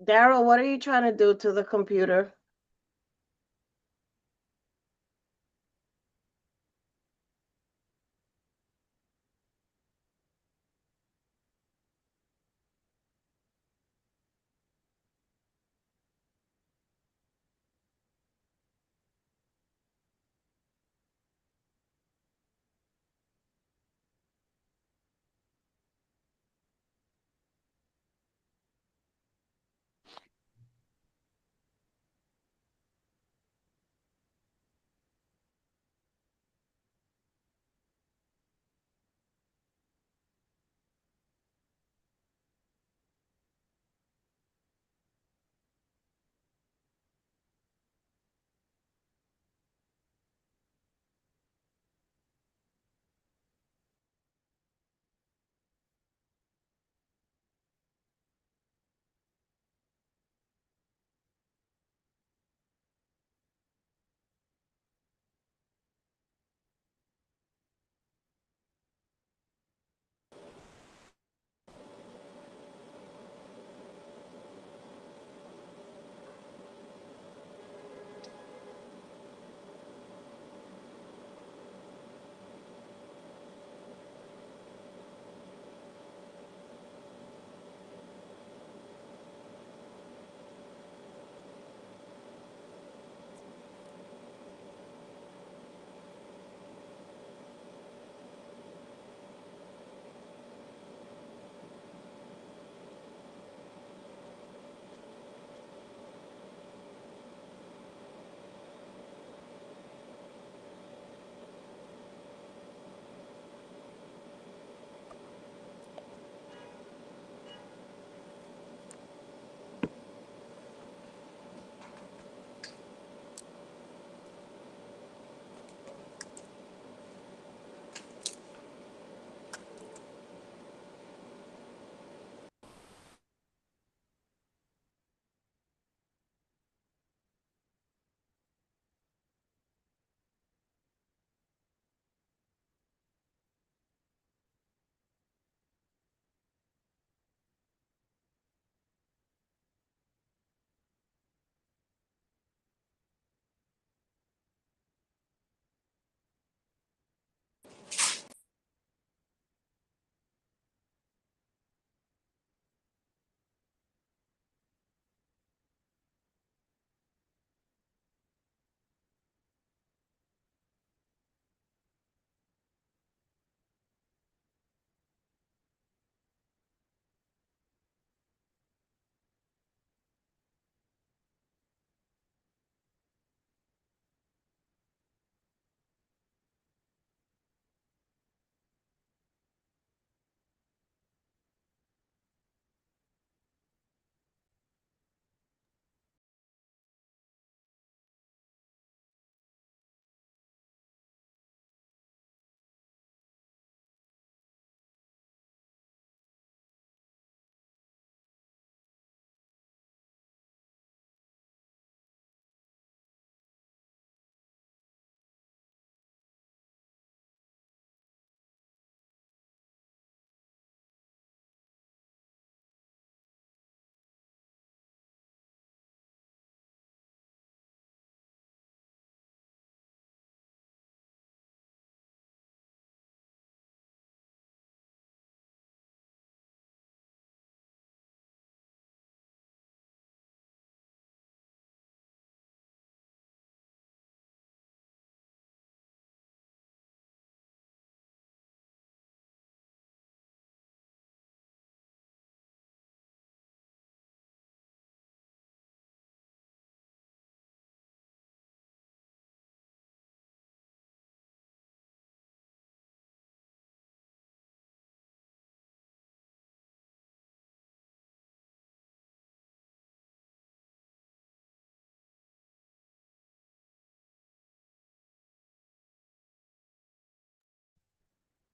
Daryl, what are you trying to do to the computer?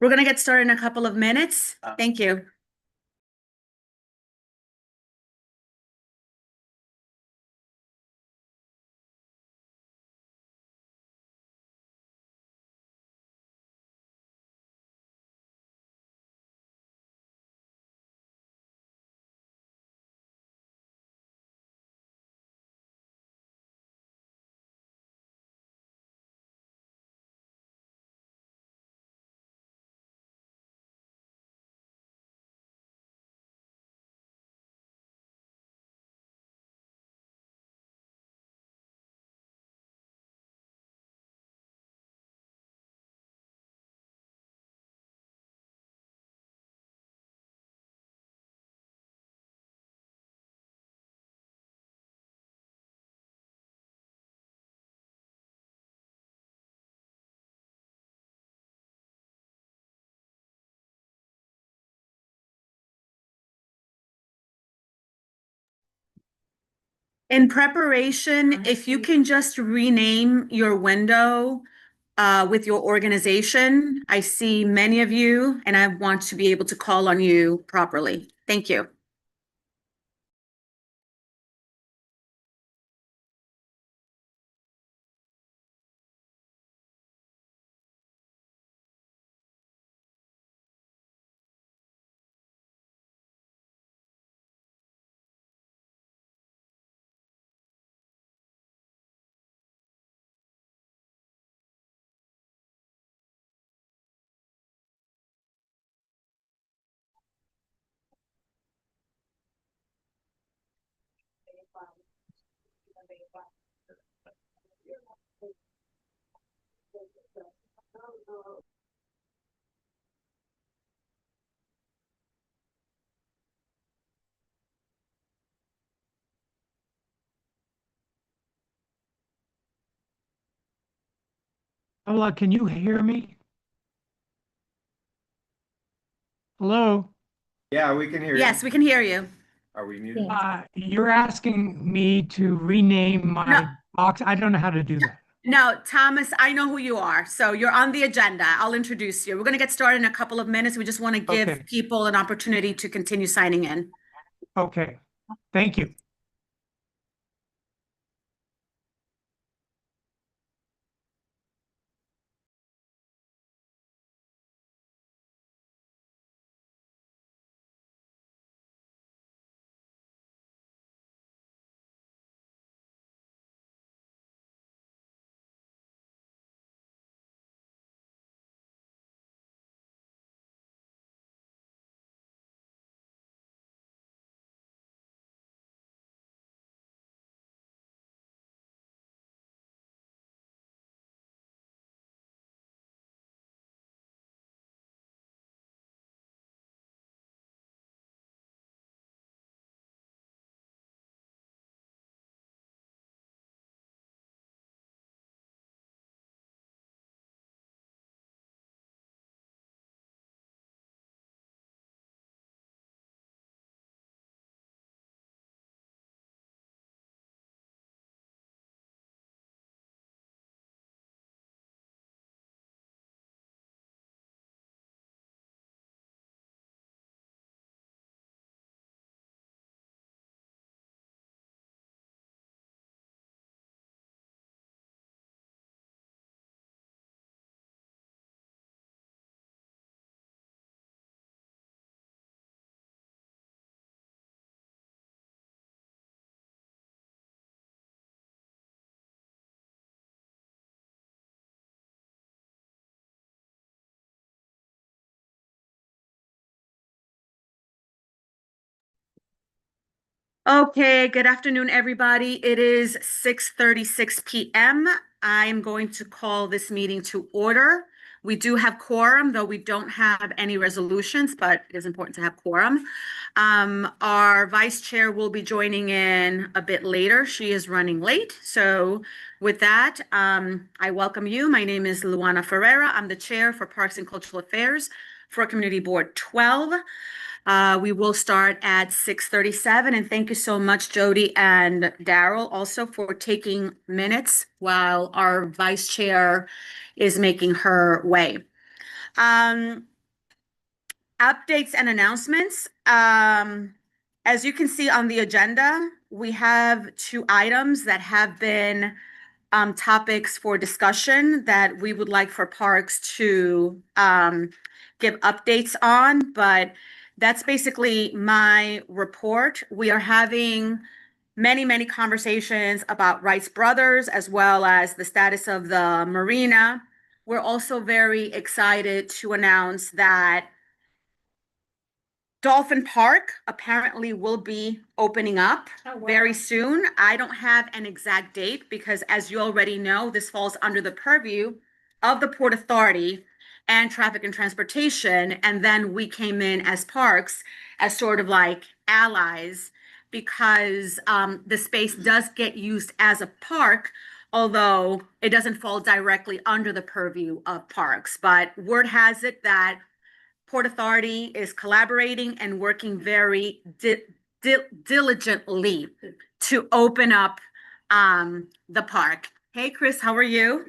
We're going to get started in a couple of minutes. Thank you. In preparation, if you can just rename your window with your organization. I see many of you and I want to be able to call on you properly. Thank you. Hola, can you hear me? Hello? Yeah, we can hear you. Yes, we can hear you. Are we muted? You're asking me to rename No. my box. I don't know how to do that. No, Thomas, I know who you are. So you're on the agenda. I'll introduce you. We're going to get started in a couple of minutes. We just want to give Okay. people an opportunity to continue signing in. Okay, thank you. Okay, good afternoon, everybody. It is 6:36 p.m. I'm going to call this meeting to order. We do have quorum, though we don't have any resolutions, but it is important to have quorum. Our vice chair will be joining in a bit later. She is running late. So with that, I welcome you. My name is Luana Ferreira. I'm the chair for Parks and Cultural Affairs for Community Board 12. We will start at 6:37, and thank you so much, Jody and Daryl, also for taking minutes while our vice chair is making her way. Updates and announcements. As you can see on the agenda, we have 2 items that have been topics for discussion that we would like for Parks to give updates on, but that's basically my report. We are having many conversations about Rice Brothers as well as the status of the marina. We're also very excited to announce that Dolphin Park apparently will be opening up very soon. I don't have an exact date because, as you already know, this falls under the purview of the Port Authority and Traffic and Transportation. And then we came in as Parks as sort of like allies because the space does get used as a park, although it doesn't fall directly under the purview of Parks. But word has it that Port Authority is collaborating and working very diligently to open up the park. Hey, Chris, how are you?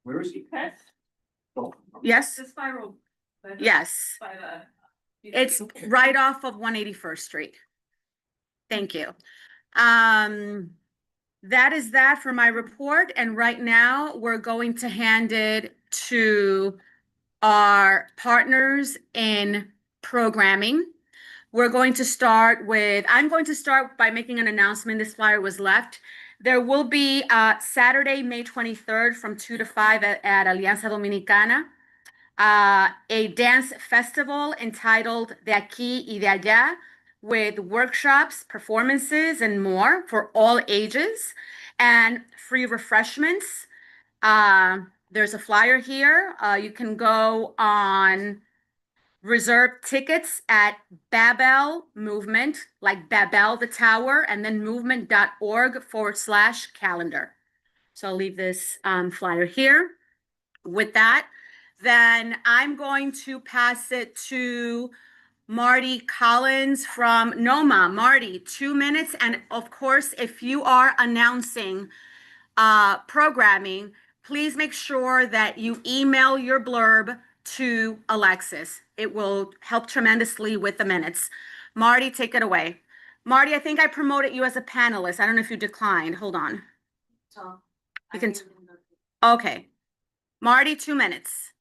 Where is he? Yes, The spiral. yes. By the. It's right off of 181st Street. Thank you. That is that for my report. And right now we're going to hand it to our partners in programming. We're going to start with, I'm going to start by making an announcement. This flyer was left. There will be Saturday, May 23rd from 2 to 5 at Alianza Dominicana, a dance festival entitled De Aquí y de Allá, with workshops, performances, and more for all ages, and free refreshments. There's a flyer here. You can go on reserve tickets at Babel Movement, like Babel the Tower, and then movement.org/calendar. So I'll leave this flyer here. With that, then I'm going to pass it to Marty Collins from NOMA. Marty, 2 minutes. And of course, if you are announcing programming, please make sure that you email your blurb to Alexis. It will help tremendously with the minutes. Marty, take it away. Marty, I think I promoted you as a panelist. I don't know if you declined. Hold on. You can. Okay. Marty, 2 minutes.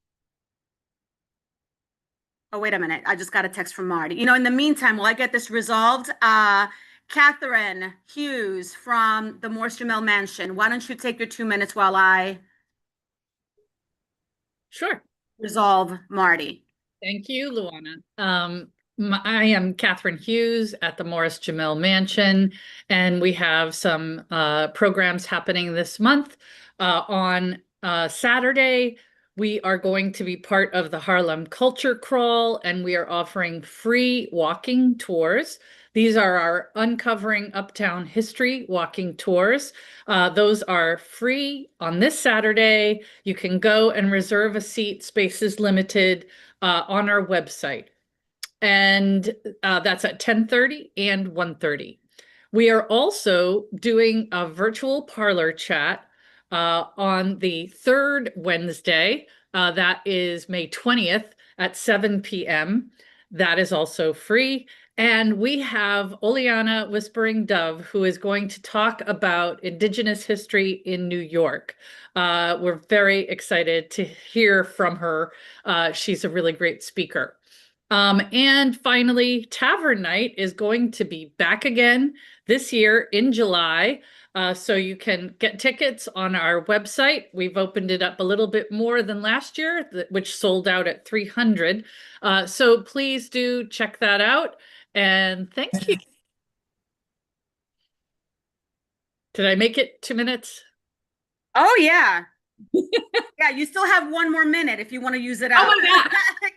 Oh, wait a minute. I just got a text from Marty. In the meantime, while I get this resolved, Catherine Hughes from the Morris Jamel Mansion, why don't you take your 2 minutes while I Sure. resolve Marty? Thank you, Luana. I am Catherine Hughes at the Morris Jamel Mansion, and we have some programs happening this month. On Saturday, we are going to be part of the Harlem Culture Crawl, and we are offering free walking tours. These are our Uncovering Uptown History walking tours. Those are free on this Saturday. You can go and reserve a seat, space is limited, on our website. And that's at 10:30 and 1:30. We are also doing a virtual parlor chat on the third Wednesday. That is May 20th at 7 p.m. That is also free. And we have Oleana Whispering Dove, who is going to talk about Indigenous history in New York. We're very excited to hear from her. She's a really great speaker. And finally, Tavern Night is going to be back again this year in July. So you can get tickets on our website. We've opened it up a little bit more than last year, which sold out at 300. So please do check that out. And thank you. Did I make it 2 minutes? Oh, yeah. Yeah, you still have 1 more minute if you want to use it up. Oh my God.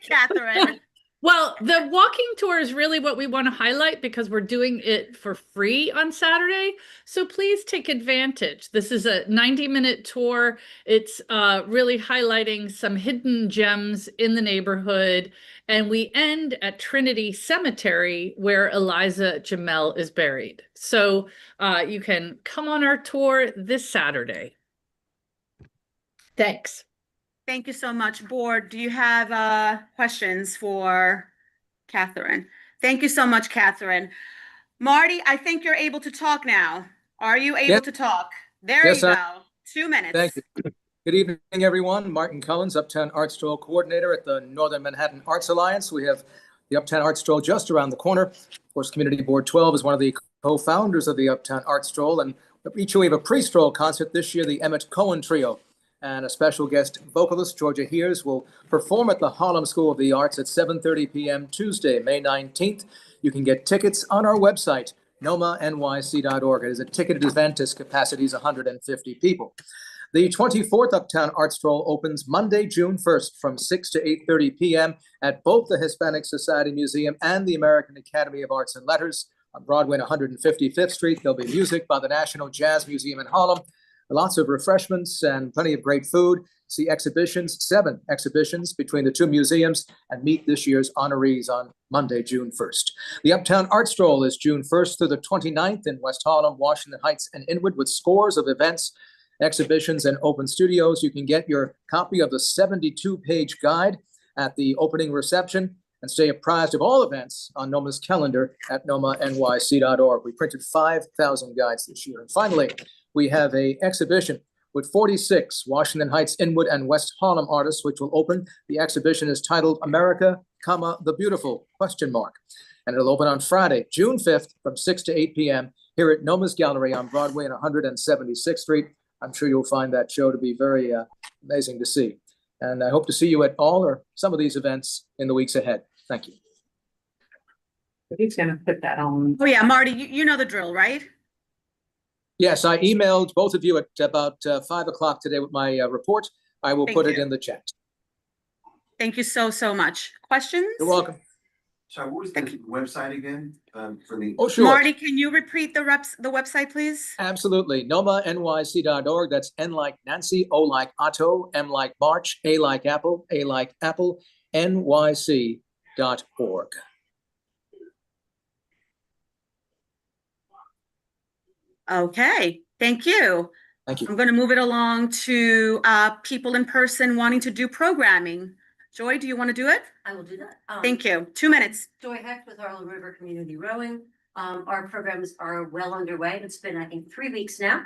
Catherine. Well, the walking tour is really what we want to highlight because we're doing it for free on Saturday. So please take advantage. This is a 90-minute tour. It's really highlighting some hidden gems in the neighborhood. And we end at Trinity Cemetery, where Eliza Jamel is buried. So you can come on our tour this Saturday. Thanks. Thank you so much. Board, do you have questions for Catherine? Thank you so much, Catherine. Marty, I think you're able to talk now. Are you able to talk? There Yes, you go. 2 minutes. Thank you. Good evening, everyone. Martin Collins, Uptown Art Stroll Coordinator at the Northern Manhattan Arts Alliance. We have the Uptown Art Stroll just around the corner. Of course, Community Board 12 is one of the co-founders of the Uptown Art Stroll. And each year we have a pre-stroll concert. This year, the Emmett Cohen Trio and a special guest vocalist, Georgia Hears, will perform at the Harlem School of the Arts at 7:30 p.m. Tuesday, May 19th. You can get tickets on our website, nomanyc.org. It is a ticketed event. Its capacity is 150 people. The 24th Uptown Art Stroll opens Monday, June 1st from 6 to 8:30 p.m. at both the Hispanic Society Museum and the American Academy of Arts and Letters on Broadway and 155th Street. There'll be music by the National Jazz Museum in Harlem, lots of refreshments and plenty of great food. see exhibitions, 7 exhibitions between the 2 museums, and meet this year's honorees on Monday, June 1st. The Uptown Art Stroll is June 1st through the 29th in West Harlem, Washington Heights, and Inwood, with scores of events, exhibitions, and open studios. You can get your copy of the 72-page guide at the opening reception and stay apprised of all events on NOMA's calendar at nomanyc.org. We printed 5,000 guides this year. And finally, we have an exhibition with 46 Washington Heights, Inwood, and West Harlem artists, which will open. The exhibition is titled America, the Beautiful, ? And it'll open on Friday, June 5th from 6 to 8 p.m. here at NOMA's Gallery on Broadway and 176th Street. I'm sure you'll find that show to be very amazing to see. And I hope to see you at all or some of these events in the weeks ahead. Thank you. He's gonna put that on. Oh, yeah, Marty, you know the drill, right? Yes, I emailed both of you at about 5 o'clock today with my report. I will Thank put it you. in the chat. Thank you so, so much. Questions? You're welcome. Sorry, what was the website again, for the? Oh, sure. Marty, can you repeat the website, please? Absolutely. nomanyc.org. That's N like Nancy, O like Otto, M like March, A like Apple, nyc.org. Okay, thank you. Thank you. I'm going to move it along to people in person wanting to do programming. Joy, do you want to do it? I will do that. Thank you. 2 minutes. Joy Hecht with Harlem River Community Rowing. Our programs are well underway. It's been, I think, 3 weeks now.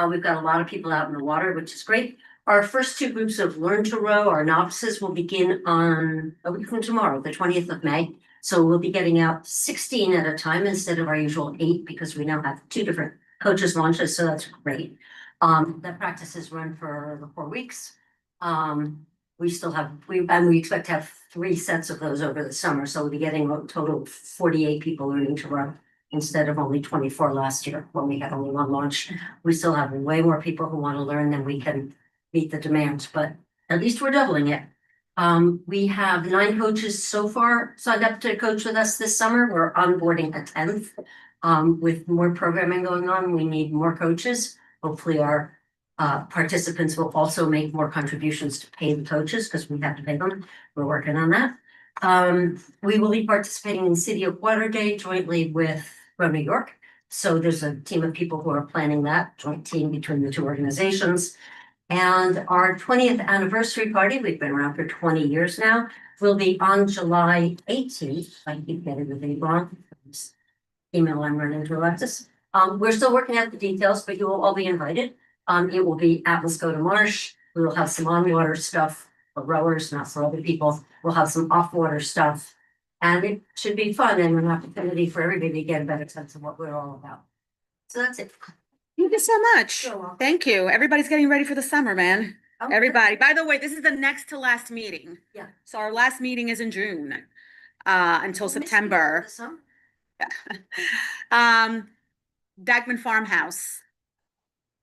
We've got a lot of people out in the water, which is great. Our first 2 groups of Learn to Row, our novices, will begin on a week from tomorrow, the 20th of May. So we'll be getting out 16 at a time instead of our usual 8, because we now have 2 different coaches launches, so that's great. That practice is run for the 4 weeks. We still have, we expect to have 3 sets of those over the summer, so we'll be getting a total of 48 people learning to row instead of only 24 last year when we had only 1 launch. We still have way more people who want to learn than we can meet the demand, but at least we're doubling it. We have 9 coaches so far signed up to coach with us this summer. We're onboarding a 10th. With more programming going on, we need more coaches. Hopefully our participants will also make more contributions to pay the coaches, because we have to pay them. We're working on that. We will be participating in City of Water Day jointly with Row New York. So there's a team of people who are planning that joint team between the 2 organizations. And our 20th anniversary party, we've been around for 20 years now, will be on July 18th. I keep getting the date wrong. Email I'm running to Alexis. We're still working out the details, but you will all be invited. It will be at Muskota Marsh. We will have some on-water stuff for rowers, not for other people. We'll have some off-water stuff. And it should be fun and an opportunity for everybody to get a better sense of what we're all about. So that's it. Thank you so much. You're welcome. Thank you. Everybody's getting ready for the summer, man. Oh, Everybody. By the way, this is the next to last meeting. Yeah. So our last meeting is in June, until September. Dagman Farmhouse.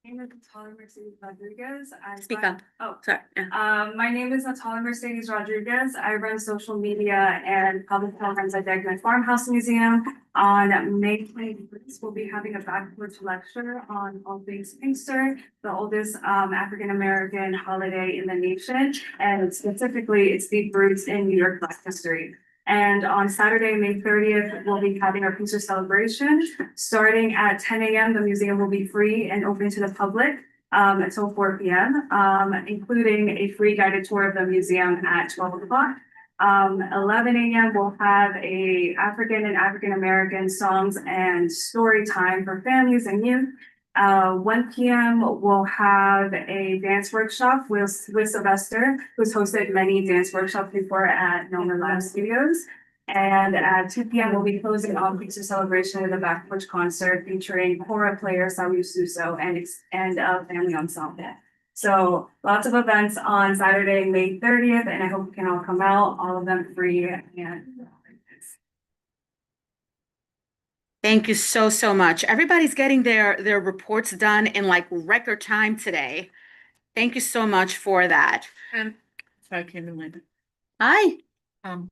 My name is Natalia Mercedes Rodriguez. Speak up. Oh, Sorry. Yeah. my name is Natalia Mercedes Rodriguez. I run social media and public programs at Dagman Farmhouse Museum. On May 21st, we'll be having a backwards lecture on all things Inkster, the oldest African-American holiday in the nation. And specifically, its deep roots in New York Black history. And on Saturday, May 30th, we'll be having our Inkster celebration. Starting at 10 a.m., the museum will be free and open to the public until 4 p.m., including a free guided tour of the museum at 12 o'clock. 11 a.m., we'll have a African and African-American songs and story time for families and youth. 1 p.m. we'll have a dance workshop with Sylvester, who's hosted many dance workshops before at Noma Live Studios. And at 2 p.m. we'll be closing off Inkster celebration with a back porch concert featuring horror player Sayu Suso and a family ensemble. So lots of events on Saturday, May 30th, and I hope you can all come out, all of them free. And Thank you so, so much. Everybody's getting their reports done in like record time today. Thank you so much for that. And so I came in later. Hi.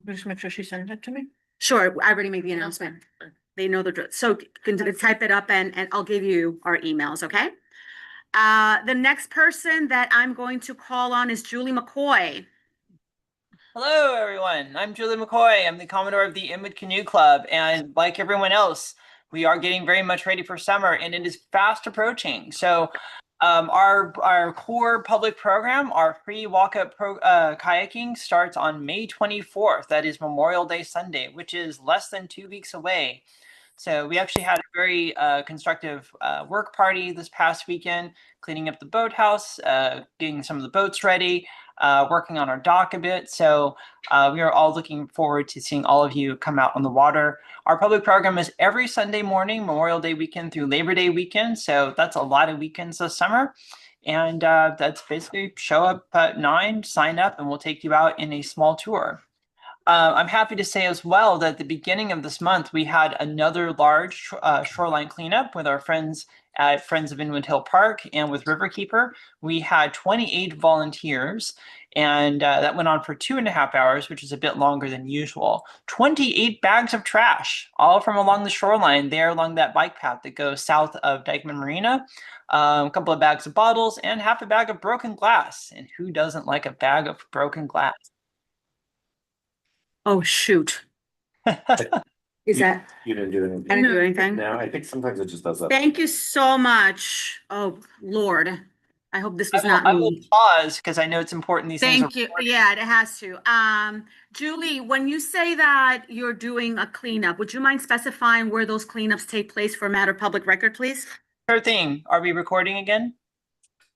Just make sure she sends it to me. Sure, I already made the announcement. They know the drill. So can you type it up and I'll give you our emails, okay? The next person that I'm going to call on is Julie McCoy. Hello, everyone. I'm Julie McCoy. I'm the Commodore of the Inwood Canoe Club. And like everyone else, we are getting very much ready for summer, and it is fast approaching. So our core public program, our free walk-up kayaking, starts on May 24th. That is Memorial Day Sunday, which is less than 2 weeks away. So we actually had a very constructive work party this past weekend, cleaning up the boathouse, getting some of the boats ready, working on our dock a bit. So we are all looking forward to seeing all of you come out on the water. Our public program is every Sunday morning, Memorial Day weekend through Labor Day weekend. So that's a lot of weekends this summer. And that's basically show up at 9, sign up, and we'll take you out in a small tour. I'm happy to say as well that at the beginning of this month, we had another large shoreline cleanup with our friends at Friends of Inwood Hill Park and with Riverkeeper. We had 28 volunteers, and that went on for 2.5 hours, which is a bit longer than usual. 28 bags of trash, all from along the shoreline there along that bike path that goes south of Dykeman Marina. A couple of bags of bottles and half a bag of broken glass. And who doesn't like a bag of broken glass? Oh, shoot. Is that, You didn't do anything. I didn't do anything? No, I think sometimes it just does that. Thank you so much. Oh, Lord. I hope this was not I will me. pause because I know it's important. These things Thank are you. Yeah, it has to. Julie, when you say that you're doing a cleanup, would you mind specifying where those cleanups take place for a matter of public record, please? Sure thing. Are we recording again?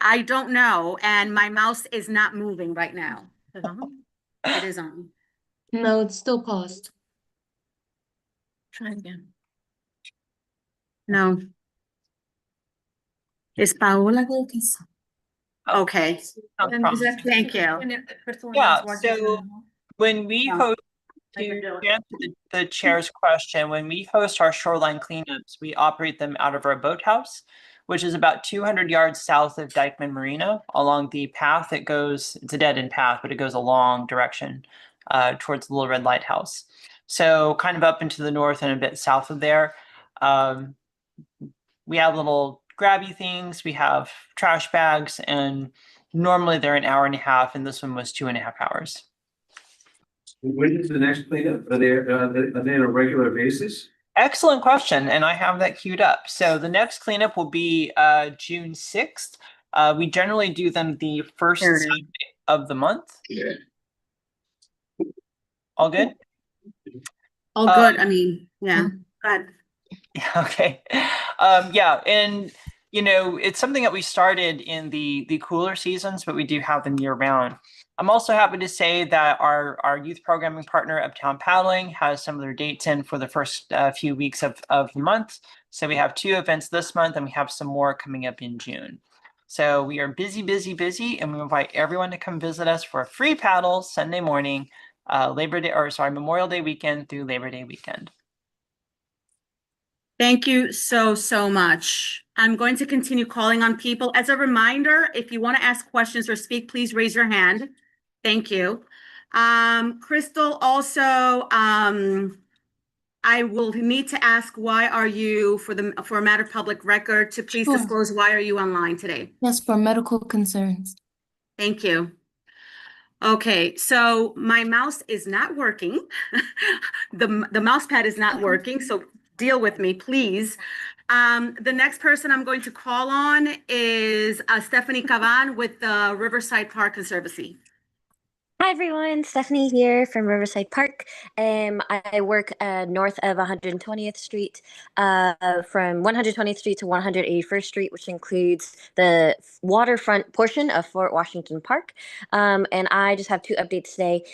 I don't know, and my mouse is not moving right now. It is on. No, it's still paused. Try again. No. Is Paola Wilkins? Okay, No problem. thank you. Yeah, so when we No. host, to answer the chair's question, when we host our shoreline cleanups, we operate them out of our boathouse, which is about 200 yards south of Dykeman Marina along the path that goes, it's a dead-end path, but it goes a long direction towards the Little Red Lighthouse. So kind of up into the north and a bit south of there. We have little grabby things, we have trash bags, and normally they're an hour and a half, and this one was 2.5 hours. When is the next cleanup? Are they on a regular basis? Excellent question, and I have that queued up. So the next cleanup will be June 6th. We generally do them the first Saturday of the month. All good? All good, I mean, yeah, good. Okay. Yeah, and you know, it's something that we started in the cooler seasons, but we do have them year round. I'm also happy to say that our youth programming partner, Uptown Paddling, has some of their dates in for the first few weeks of the month. So we have 2 events this month, and we have some more coming up in June. So we are busy, and we invite everyone to come visit us for a free paddle Sunday morning, Memorial Day weekend through Labor Day weekend. Thank you so much. I'm going to continue calling on people. As a reminder, if you want to ask questions or speak, please raise your hand. Thank you. Crystal, also, I will need to ask, why are you, for a matter of public record, to please Sure. disclose, why are you online today? Yes, for medical concerns. Thank you. Okay, so my mouse is not working. The mouse pad is not working, so deal with me, please. The next person I'm going to call on is Stephanie Cavan with the Riverside Park Conservancy. Hi everyone, Stephanie here from Riverside Park. I work north of 120th Street, from 120th Street to 181st Street, which includes the waterfront portion of Fort Washington Park. And I just have 2 updates today.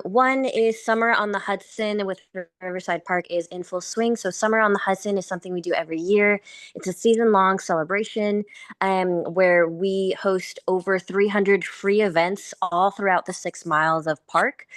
One is Summer on the Hudson with Riverside Park is in full swing. So Summer on the Hudson is something we do every year. It's a season-long celebration where we host over 300 free events all throughout the 6 miles of park.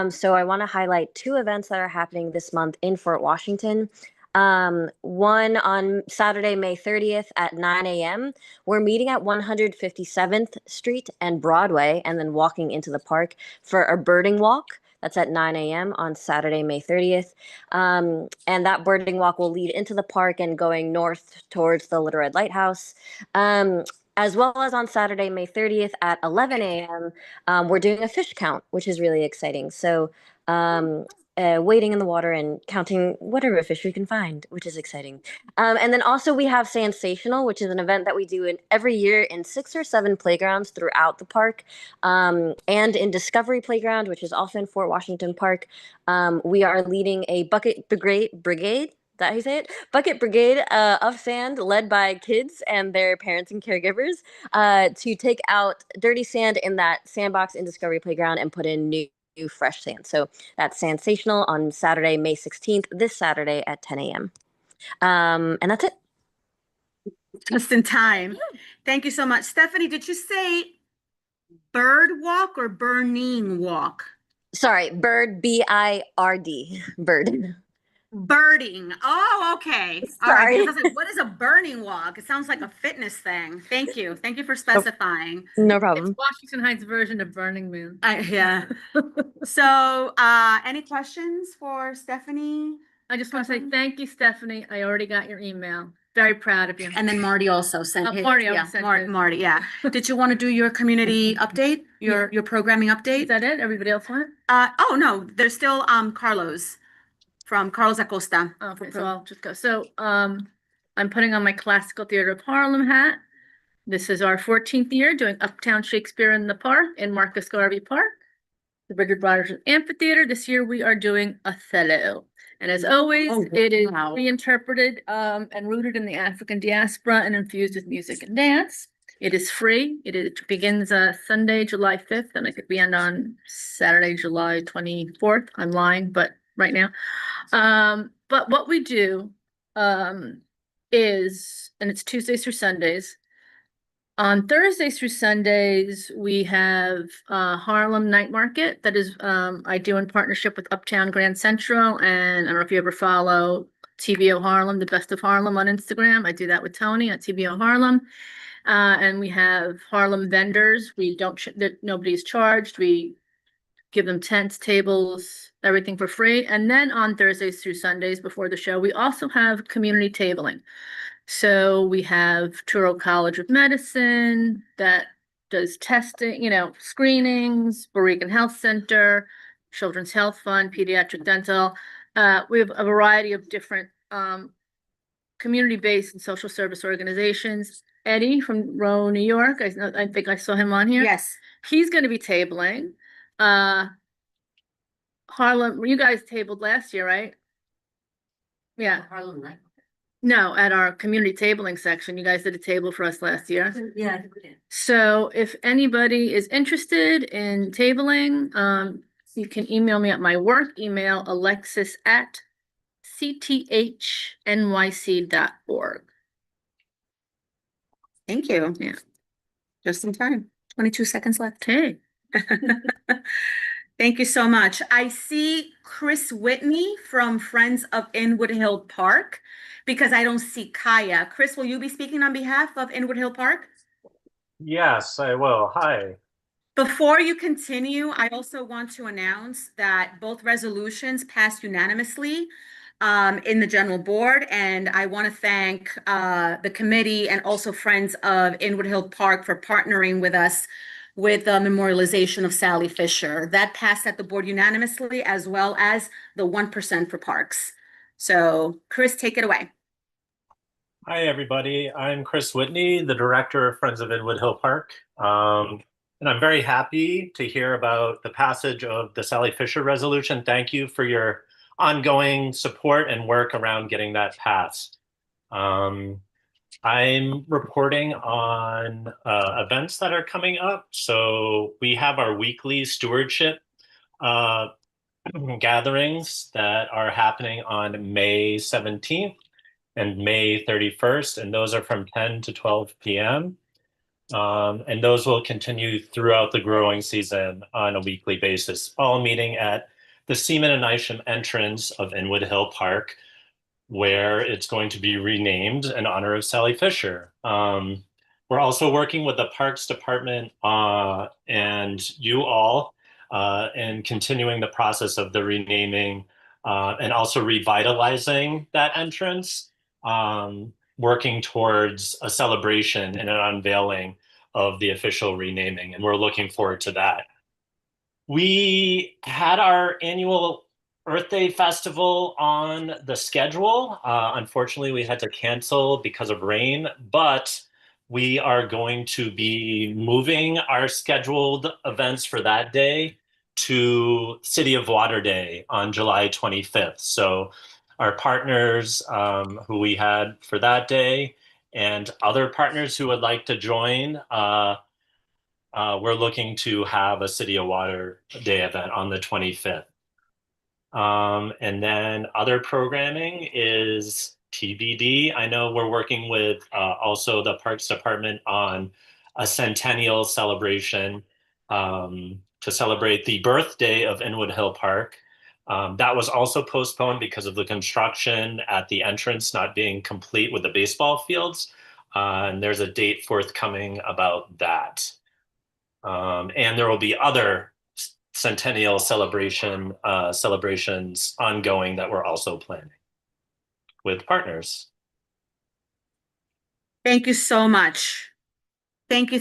So I want to highlight 2 events that are happening this month in Fort Washington. One on Saturday, May 30th at 9 a.m. We're meeting at 157th Street and Broadway, and then walking into the park for a birding walk. That's at 9 a.m. on Saturday, May 30th. And that birding walk will lead into the park and going north towards the Little Red Lighthouse. as well as on Saturday, May 30th at 11 a.m., we're doing a fish count, which is really exciting. So wading in the water and counting whatever fish we can find, which is exciting. And then also we have Sensational, which is an event that we do every year in 6 or 7 playgrounds throughout the park, and in Discovery Playground, which is also in Fort Washington Park. We are leading a bucket brigade. Is that how you say it? Bucket brigade of sand led by kids and their parents and caregivers to take out dirty sand in that sandbox in Discovery Playground and put in new fresh sand. So that's Sensational on Saturday, May 16th, this Saturday at 10 a.m. And that's it. Just in time. Thank you so much. Stephanie, did you say bird walk or burning walk? Sorry, bird, B-I-R-D, bird. Birding. Oh, okay. All right. Sorry. Because I was like, what is a burning walk? It sounds like a fitness thing. Thank you. Thank you for specifying. No It's problem. Washington Heights version of Burning Man. Yeah. So, any questions for Stephanie? I just want to say thank you, Stephanie. I already got your email. Very proud of you. And then Marty also sent his. Marty Yeah, also sent his. Marty, yeah. Did you want to do your community update, your programming Is update? that it? Everybody else want it? Oh, no, there's still Carlos from Carlos Acosta. Okay, so I'll just go. So, I'm putting on my Classical Theater of Harlem hat. This is our 14th year doing Uptown Shakespeare in the Park in Marcus Garvey Park, the Bridget Rogers Amphitheater. This year we are doing Othello. And as always, it is reinterpreted and rooted in the African diaspora and infused with music and dance. It is free. It begins Sunday, July 5th, and I think we end on Saturday, July 24th. I'm lying, but right now. But what we do is, and it's Tuesdays through Sundays. On Thursdays through Sundays, we have Harlem Night Market that is I do in partnership with Uptown Grand Central, and I don't know if you ever follow TBO Harlem, the Best of Harlem on Instagram. I do that with Tony at TBO Harlem. And we have Harlem vendors. We don't nobody's charged. We give them tents, tables, everything for free. And then on Thursdays through Sundays before the show, we also have community tabling. So we have Touro College of Medicine that does testing, screenings, Beregan Health Center, Children's Health Fund, Pediatric Dental. We have a variety of different community-based and social service organizations. Eddie from Row, New York, I think I saw him on here. Yes. He's going to be tabling. Harlem, you guys tabled last year, right? Yeah. Harlem Night. No, at our community tabling section. You guys did a table for us last year. Yeah, I think we did. So if anybody is interested in tabling, you can email me at my work email, alexis@cthnyc.org. Thank you. Yeah. Just in time. 22 seconds left. Hey. Thank you so much. I see Chris Whitney from Friends of Inwood Hill Park because I don't see Kaya. Chris, will you be speaking on behalf of Inwood Hill Park? Yes, I will. Hi. Before you continue, I also want to announce that both resolutions passed unanimously in the general board, and I want to thank the committee and also Friends of Inwood Hill Park for partnering with us with the memorialization of Sally Fisher. That passed at the board unanimously, as well as the 1% for parks. So Chris, take it away. Hi, everybody. I'm Chris Whitney, the director of Friends of Inwood Hill Park. And I'm very happy to hear about the passage of the Sally Fisher resolution. Thank you for your ongoing support and work around getting that passed. I'm reporting on events that are coming up. So we have our weekly stewardship gatherings that are happening on May 17th and May 31st, and those are from 10 to 12 p.m. And those will continue throughout the growing season on a weekly basis, all meeting at the Seaman and Isham entrance of Inwood Hill Park, where it's going to be renamed in honor of Sally Fisher. We're also working with the Parks Department and you all in continuing the process of the renaming and also revitalizing that entrance. working towards a celebration and an unveiling of the official renaming, and we're looking forward to that. We had our annual Earth Day Festival on the schedule. Unfortunately, we had to cancel because of rain, but we are going to be moving our scheduled events for that day to City of Water Day on July 25th. So our partners who we had for that day and other partners who would like to join, we're looking to have a City of Water Day event on the 25th. And then other programming is TBD. I know we're working with also the Parks Department on a centennial celebration to celebrate the birthday of Inwood Hill Park. That was also postponed because of the construction at the entrance not being complete with the baseball fields. And there's a date forthcoming about that. And there will be other centennial celebrations ongoing that we're also planning with partners. Thank you so much. Thank you,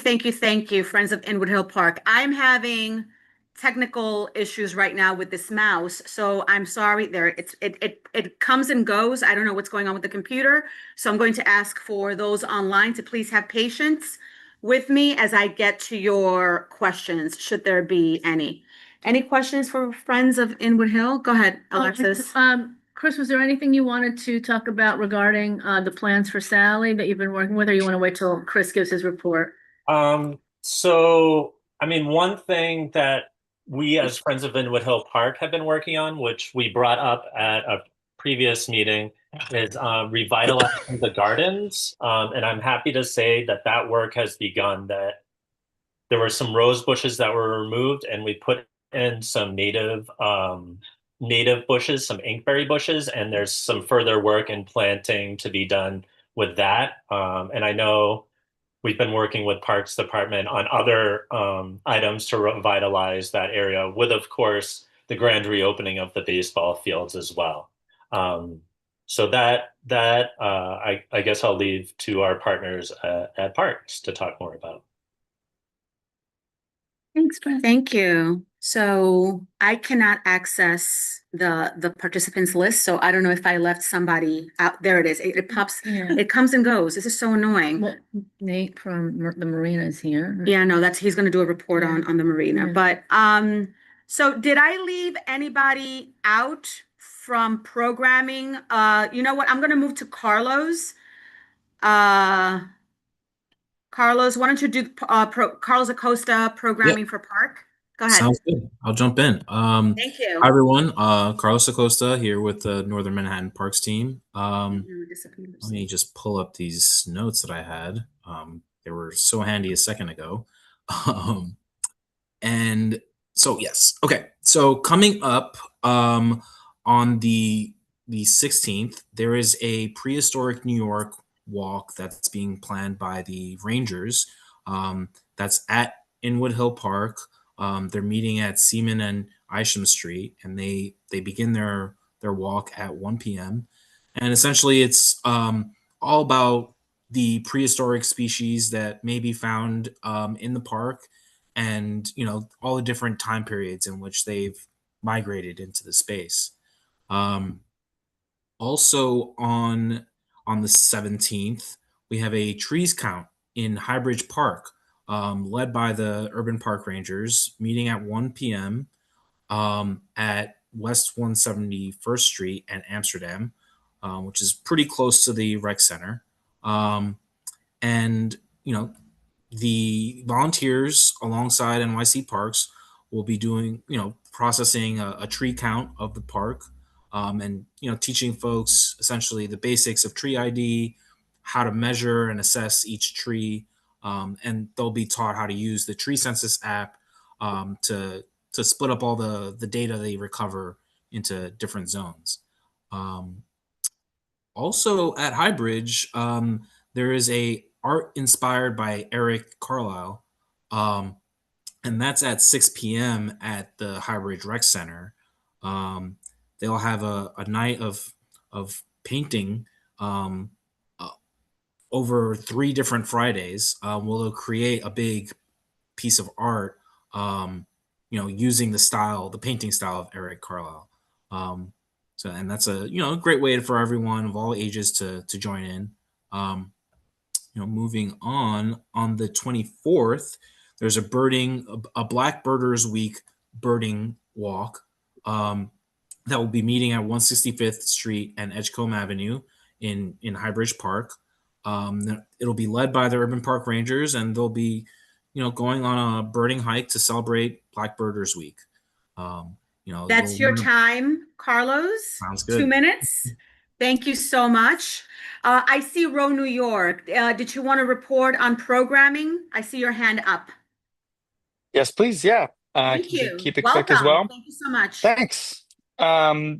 Friends of Inwood Hill Park. I'm having technical issues right now with this mouse, so I'm sorry. It comes and goes. I don't know what's going on with the computer, so I'm going to ask for those online to please have patience with me as I get to your questions, should there be any. Any questions for Friends of Inwood Hill? Go ahead, Alexis. Chris, was there anything you wanted to talk about regarding the plans for Sally that you've been working with, or you want to wait till Chris gives his report? So, I mean, one thing that we as Friends of Inwood Hill Park have been working on, which we brought up at a previous meeting, is revitalizing the gardens. And I'm happy to say that that work has begun, that there were some rose bushes that were removed and we put in some native bushes, some inkberry bushes, and there's some further work and planting to be done with that. And I know we've been working with Parks Department on other items to revitalize that area with, of course, the grand reopening of the baseball fields as well. So that I guess I'll leave to our partners at Parks to talk more about. Thanks, Chris. Thank you. So I cannot access the participants list, so I don't know if I left somebody out. There it is. It pops. Yeah. It comes and goes. This is so annoying. Well, Nate from the marina is here. Yeah, no, he's going to do a report on the marina. Yeah. But so did I leave anybody out from programming? You know what? I'm going to move to Carlos. Carlos, why don't you do Carlos Acosta programming for Park? Go ahead. Sounds good. I'll jump in. Thank you. Hi, everyone. Carlos Acosta here with the Northern Manhattan Parks team. Let me just pull up these notes that I had. They were so handy a second ago. And so, yes. Okay. So coming up on the 16th, there is a Prehistoric New York walk that's being planned by the Rangers. That's at Inwood Hill Park. They're meeting at Seaman and Isham Street, and they begin their walk at 1 p.m. And essentially, it's all about the prehistoric species that may be found in the park, and all the different time periods in which they've migrated into the space. Also on the 17th, we have a trees count in Highbridge Park, led by the Urban Park Rangers, meeting at 1 p.m. At West 171st Street and Amsterdam, which is pretty close to the rec center. And the volunteers alongside NYC Parks will be doing, processing a tree count of the park, and teaching folks essentially the basics of tree ID, how to measure and assess each tree, and they'll be taught how to use the Tree Census app to split up all the data they recover into different zones. Also at Highbridge, there is a art inspired by Eric Carlisle, and that's at 6 p.m. at the Highbridge Rec Center. They'll have a night of painting over 3 different Fridays, we'll create a big piece of art, using the painting style of Eric Carlisle. And that's a great way for everyone of all ages to join in. Moving on the 24th, there's a Black Birders Week birding walk that will be meeting at 165th Street and Edgecombe Avenue in Highbridge Park. It'll be led by the Urban Park Rangers, and they'll be going on a birding hike to celebrate Black Birders Week. That's your time, Carlos. Sounds good. 2 minutes. Thank you so much. I see Row New York. Did you want to report on programming? I see your hand up. Yes, please. Yeah. Thank you. Keep it quick as well. Thank you so much. Thanks.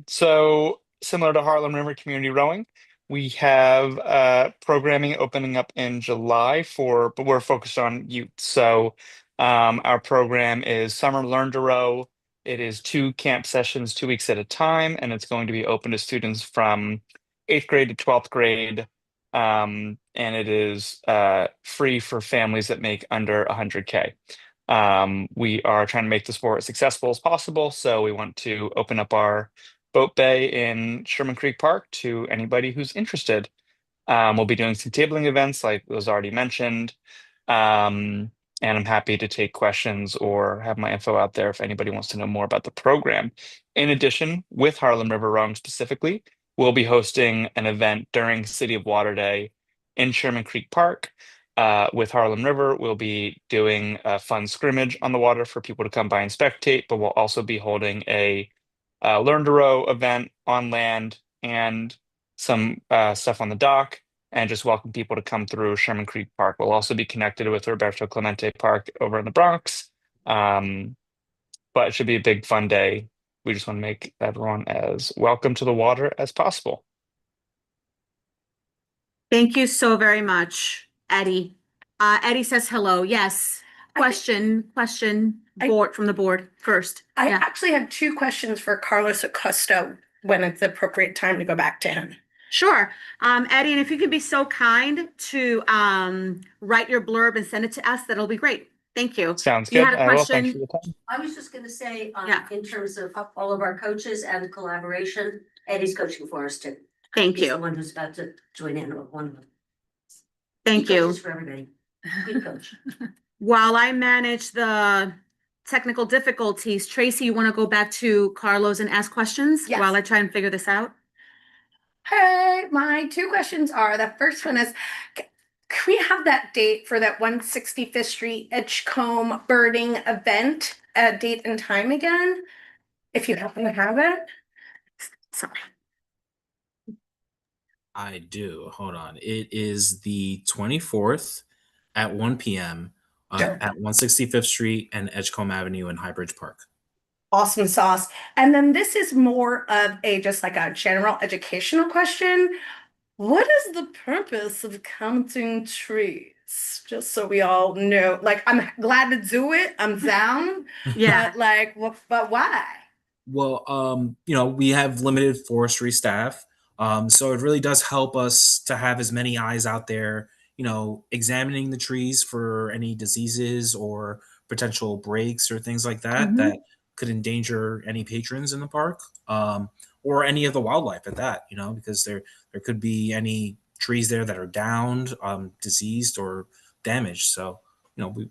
So similar to Harlem River Community Rowing, we have programming opening up in July but we're focused on youth. So our program is Summer Learn to Row. It is 2 camp sessions, 2 weeks at a time, and it's going to be open to students from 8th grade to 12th grade. And it is free for families that make under 100K. We are trying to make the sport as successful as possible, so we want to open up our boat bay in Sherman Creek Park to anybody who's interested. We'll be doing some tabling events like was already mentioned, and I'm happy to take questions or have my info out there if anybody wants to know more about the program. In addition, with Harlem River Rowing specifically, we'll be hosting an event during City of Water Day in Sherman Creek Park. With Harlem River, we'll be doing a fun scrimmage on the water for people to come by and spectate, but we'll also be holding a Learn to Row event on land and some stuff on the dock, and just welcome people to come through Sherman Creek Park. We'll also be connected with Roberto Clemente Park over in the Bronx. But it should be a big fun day. We just want to make everyone as welcome to the water as possible. Thank you so very much, Eddie. Eddie says hello. Yes. Question board from the board first. I Yeah. actually have 2 questions for Carlos Acosta when it's the appropriate time to go back to him. Sure. Eddie, and if you could be so kind to write your blurb and send it to us, that'll be great. Thank you. Sounds You good. had a I will. Thanks question? for the time. I was just gonna say, Yeah. in terms of all of our coaches and the collaboration, Eddie's coaching for us too. Thank He's you. the one who's about to join in on one of them. Thank He you. coaches for everybody. Good coach. While I manage the technical difficulties, Tracy, you want to go back to Carlos and ask questions Yes. while I try and figure this out? Hey, my 2 questions are, the first one is, can we have that date for that 165th Street Edgecombe birding event, date and time again? If you happen to have it? Sorry. I do. Hold on. It is the 24th at 1 p.m. At 165th Street and Edgecombe Avenue in Highbridge Park. Awesome sauce. And then this is more of just like a general educational question. What is the purpose of counting trees? Just so we all know. Like, I'm glad to do it. I'm down. Yeah. But like, but why? Well, we have limited forestry staff. So it really does help us to have as many eyes out there, examining the trees for any diseases or potential breaks or things like that Mhm. that could endanger any patrons in the park, or any of the wildlife at that, because there could be any trees there that are downed, diseased or damaged. So, we,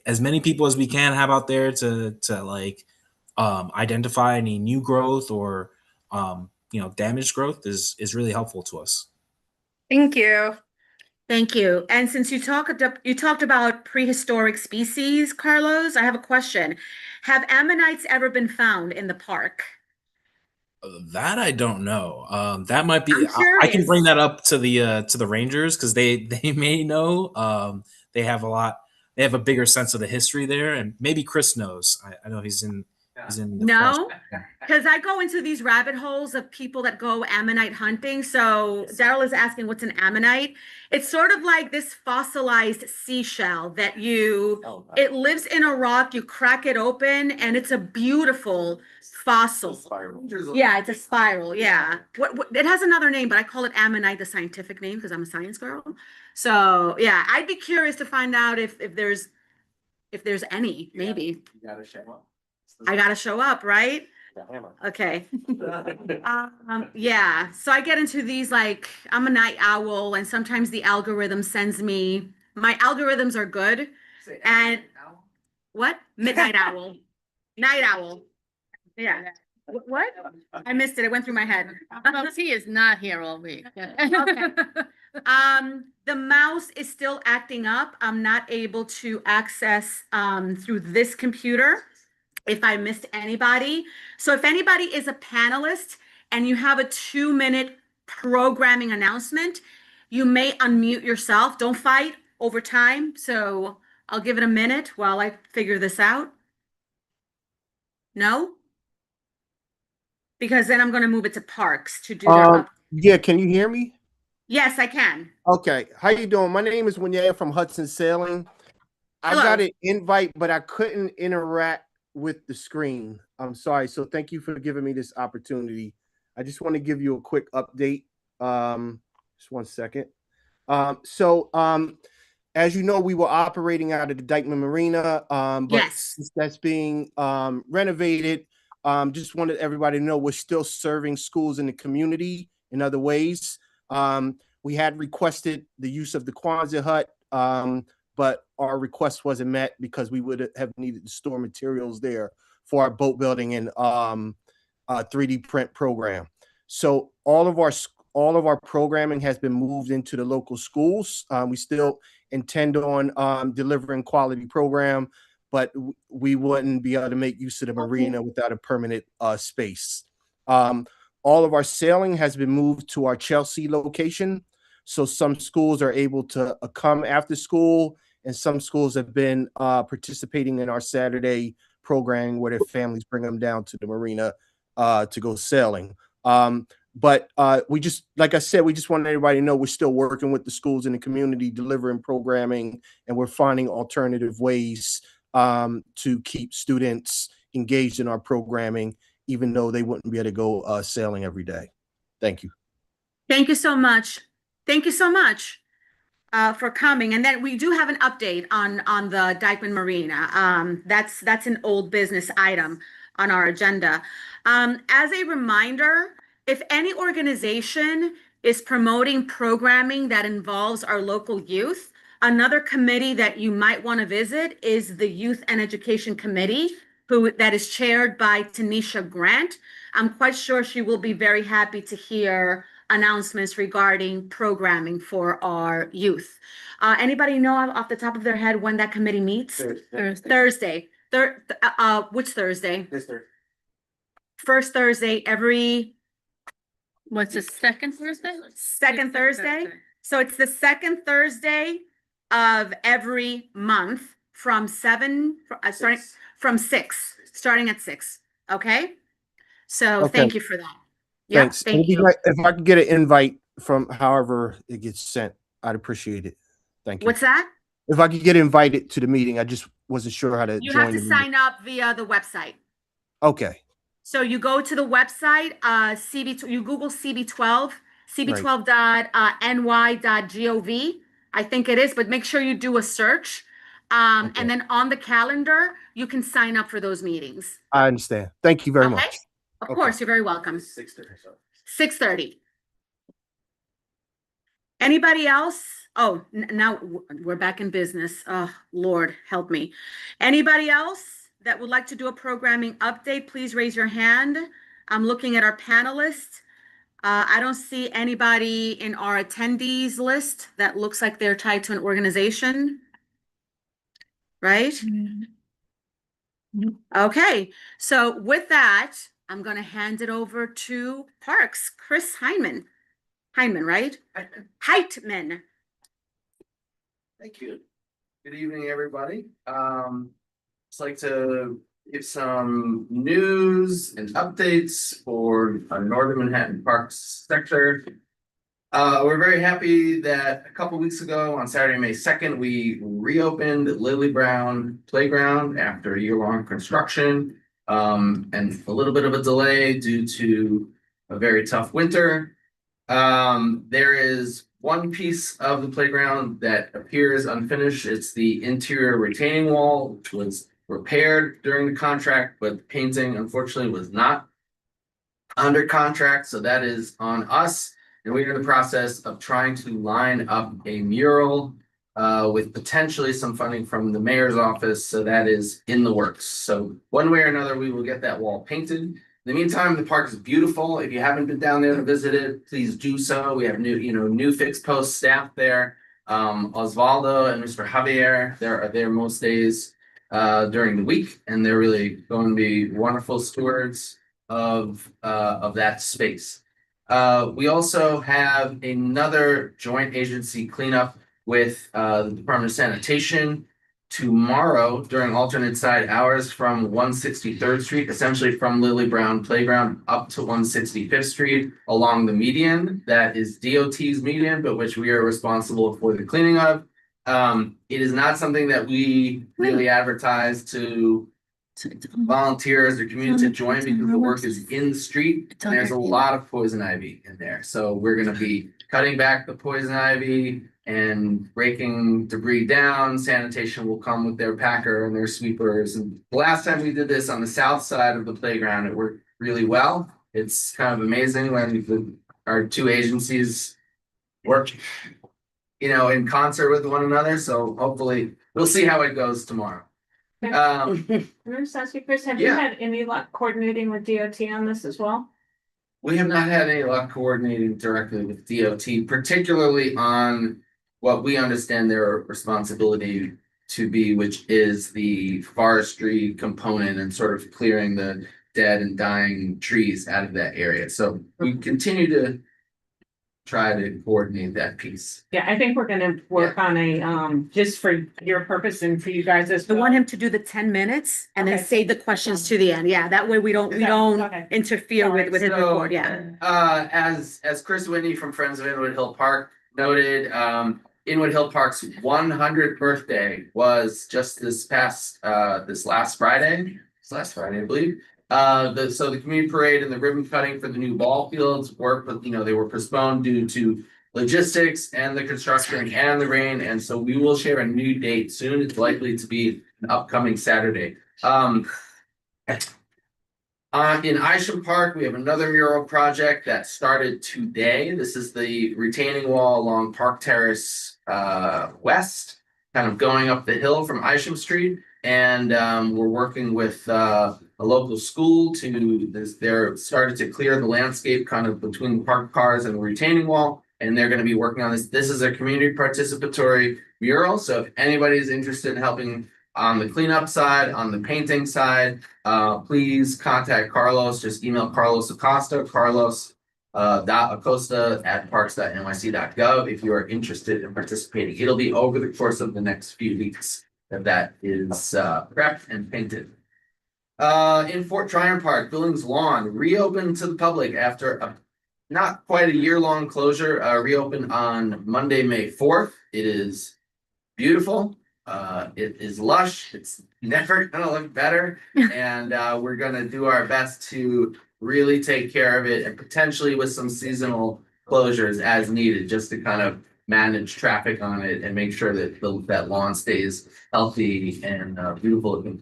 as many people as we can have out there to identify any new growth or damaged growth is really helpful to us. Thank you. Thank you. And since you talked about prehistoric species, Carlos, I have a question. Have ammonites ever been found in the park? That I don't know. That might be. I'm I can curious. bring that up to the Rangers because they may know. They have a lot. They have a bigger sense of the history there, and maybe Chris knows. I know he's in Is in the No, first- because I go into these rabbit holes of people that go ammonite hunting. So Daryl is asking what's an ammonite. It's sort of like this fossilized seashell that it lives in a rock, you crack it open, and it's a beautiful fossil. Yeah, it's a spiral. Yeah. What it has another name, but I call it ammonite, the scientific name, because I'm a science girl. So yeah, I'd be curious to find out if there's any, maybe. You gotta show up. I gotta show up, right? Okay. Yeah. So I get into these like I'm a night owl, and sometimes the algorithm sends me. My algorithms are good, and what? Midnight owl, night owl. Yeah. What? I missed it. It went through my head. Well, he is not here all week. Okay. The mouse is still acting up. I'm not able to access through this computer if I missed anybody. So if anybody is a panelist and you have a 2-minute programming announcement, you may unmute yourself. Don't fight over time. So I'll give it a minute while I figure this out. No? Because then I'm going to move it to Parks to do their Yeah, can you hear me? Yes, I can. Okay. How you doing? My name is Wanye from Hudson Sailing. I Hello. got an invite, but I couldn't interact with the screen. I'm sorry. So thank you for giving me this opportunity. I just want to give you a quick update. Just 1 second. As you know, we were operating out of the Dykeman Marina, but Yes. since that's being renovated, just wanted everybody to know we're still serving schools in the community in other ways. We had requested the use of the Quonset hut, but our request wasn't met because we would have needed to store materials there for our boat building and 3D print program. So all of our programming has been moved into the local schools. We still intend on delivering quality program, but we wouldn't be able to make use of the marina without a permanent space. All of our sailing has been moved to our Chelsea location. So some schools are able to come after school, and some schools have been participating in our Saturday programming where their families bring them down to the marina to go sailing. But we just, like I said, we just want everybody to know we're still working with the schools in the community, delivering programming, and we're finding alternative ways to keep students engaged in our programming, even though they wouldn't be able to go sailing every day. Thank you. Thank you so much. Thank you so much for coming. And then we do have an update on the Dykeman Marina. That's an old business item on our agenda. As a reminder, if any organization is promoting programming that involves our local youth, another committee that you might want to visit is the Youth and Education Committee, that is chaired by Tanisha Grant. I'm quite sure she will be very happy to hear announcements regarding programming for our youth. Anybody know off the top of their head when that committee meets? Thursday. Which Thursday? This Thursday. First Thursday every What's the second Thursday? second Thursday. So it's the second Thursday of every month from 6, starting at 6. Okay. So Okay. thank you for that. Yeah, Thanks. thank It'd be you. great if I could get an invite from however it gets sent, I'd appreciate it. Thank you. What's that? If I could get invited to the meeting, I just wasn't sure how to You join have to the meeting. sign up via the website. Okay. So you go to the website, you Google CB12, cb12.ny.gov. I think it is, but make sure you do a search. Okay. And then on the calendar, you can sign up for those meetings. I understand. Thank you very Okay? much. Of Okay. course, you're very welcome. 6:30. 6:30. Anybody else? Oh, now we're back in business. Oh, Lord, help me. Anybody else that would like to do a programming update, please raise your hand. I'm looking at our panelists. I don't see anybody in our attendees list that looks like they're tied to an organization. Right? Okay, so with that, I'm going to hand it over to Parks, Chris Heineman. Heineman, right? Heitman. Thank you. Good evening, everybody. Just like to give some news and updates for our Northern Manhattan Parks sector. We're very happy that a couple weeks ago on Saturday, May 2nd, we reopened Lily Brown Playground after a year-long construction. And a little bit of a delay due to a very tough winter. There is one piece of the playground that appears unfinished. It's the interior retaining wall, which was repaired during the contract, but painting unfortunately was not under contract. So that is on us. And we're in the process of trying to line up a mural with potentially some funding from the mayor's office. So that is in the works. So one way or another, we will get that wall painted. In the meantime, the park is beautiful. If you haven't been down there to visit it, please do so. We have new fixed post staff there. Osvaldo and Mr. Javier, they're there most days during the week, and they're really going to be wonderful stewards of that space. We also have another joint agency cleanup with the Department of Sanitation tomorrow during alternate side hours from 163rd Street, essentially from Lily Brown Playground up to 165th Street along the median. That is DOT's median, but which we are responsible for the cleaning of. It is not something that we really advertise to volunteers or community to join because the work is in the street. And there's a lot of poison ivy in there. So we're going to be cutting back the poison ivy and breaking debris down. Sanitation will come with their packer and their sweepers. And the last time we did this on the south side of the playground, it worked really well. It's kind of amazing when our two agencies work, in concert with one another. So hopefully we'll see how it goes tomorrow. Can I just ask you, Chris, have you had any luck coordinating with DOT on this as well? We have not had any luck coordinating directly with DOT, particularly on what we understand their responsibility to be, which is the forestry component and sort of clearing the dead and dying trees out of that area. So we continue to try to coordinate that piece. Yeah, I think we're gonna work on a, just for your purpose and for you guys as I well. want him to do the 10 minutes and then save the questions to the end. Yeah, that way we don't interfere with his report. Yeah. As Chris Whitney from Friends of Inwood Hill Park noted, Inwood Hill Park's 100th birthday was just this last Friday. It's last Friday, I believe. So the community parade and the ribbon cutting for the new ball fields but they were postponed due to logistics and the construction and the rain. And so we will share a new date soon. It's likely to be an upcoming Saturday. In Isham Park, we have another mural project that started today. This is the retaining wall along Park Terrace West, kind of going up the hill from Isham Street. And we're working with a local school they're started to clear the landscape kind of between the parked cars and the retaining wall. And they're going to be working on this. This is a community participatory mural. So if anybody is interested in helping on the cleanup side, on the painting side, please contact Carlos. Just email Carlos Acosta, Acosta@parks.nyc.gov if you are interested in participating. It'll be over the course of the next few weeks that is prepped and painted. In Fort Tryon Park, Billings Lawn reopened to the public after not quite a year-long closure. Reopened on Monday, May 4th. It is beautiful. It is lush. It's never gonna look better. And we're gonna do our best to really take care of it, and potentially with some seasonal closures as needed, just to kind of manage traffic on it and make sure that that lawn stays healthy and beautiful looking.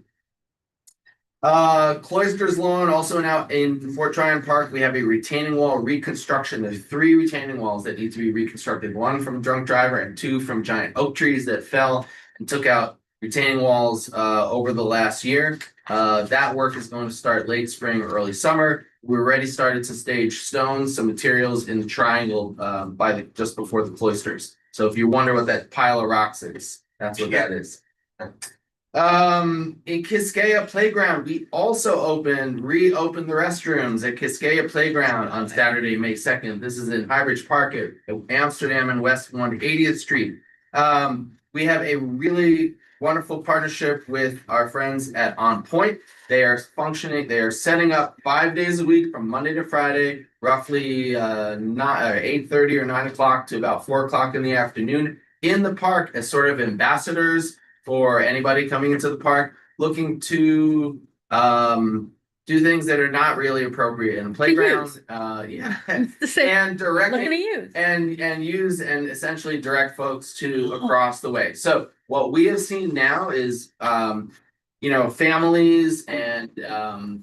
Cloisters Lawn, also now in Fort Tryon Park, we have a retaining wall reconstruction. There's 3 retaining walls that need to be reconstructed, 1 from drunk driver and 2 from giant oak trees that fell and took out retaining walls over the last year. That work is going to start late spring or early summer. We already started to stage stones, some materials in the triangle just before the cloisters. So if you wonder what that pile of rocks is, that's what that is. In Quisqueya Playground, we also reopened the restrooms at Quisqueya Playground on Saturday, May 2nd. This is in Highbridge Park at Amsterdam and West 180th Street. We have a really wonderful partnership with our friends at On Point. They are setting up 5 days a week from Monday to Friday, roughly 8:30 or 9 o'clock to about 4 o'clock in the afternoon in the park as sort of ambassadors for anybody coming into the park looking to do things that are not really appropriate in the playground. And directing and use and essentially direct folks to across the way. So what we have seen now is families and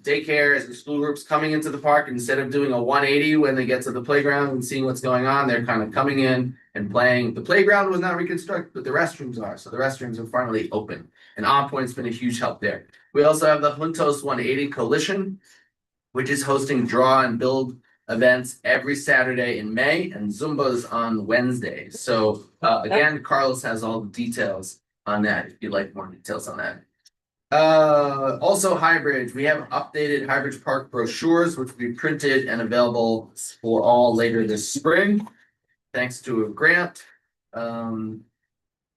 daycares and school groups coming into the park. Instead of doing a 180 when they get to the playground and seeing what's going on, they're kind of coming in and playing. The playground was not reconstructed, but the restrooms are. So the restrooms are finally open. And On Point's been a huge help there. We also have the Juntos 180 Coalition, which is hosting draw and build events every Saturday in May and Zumbas on Wednesday. So again, Carlos has all the details on that if you'd like more details on that. Also Highbridge, we have updated Highbridge Park brochures, which will be printed and available for all later this spring, thanks to a grant.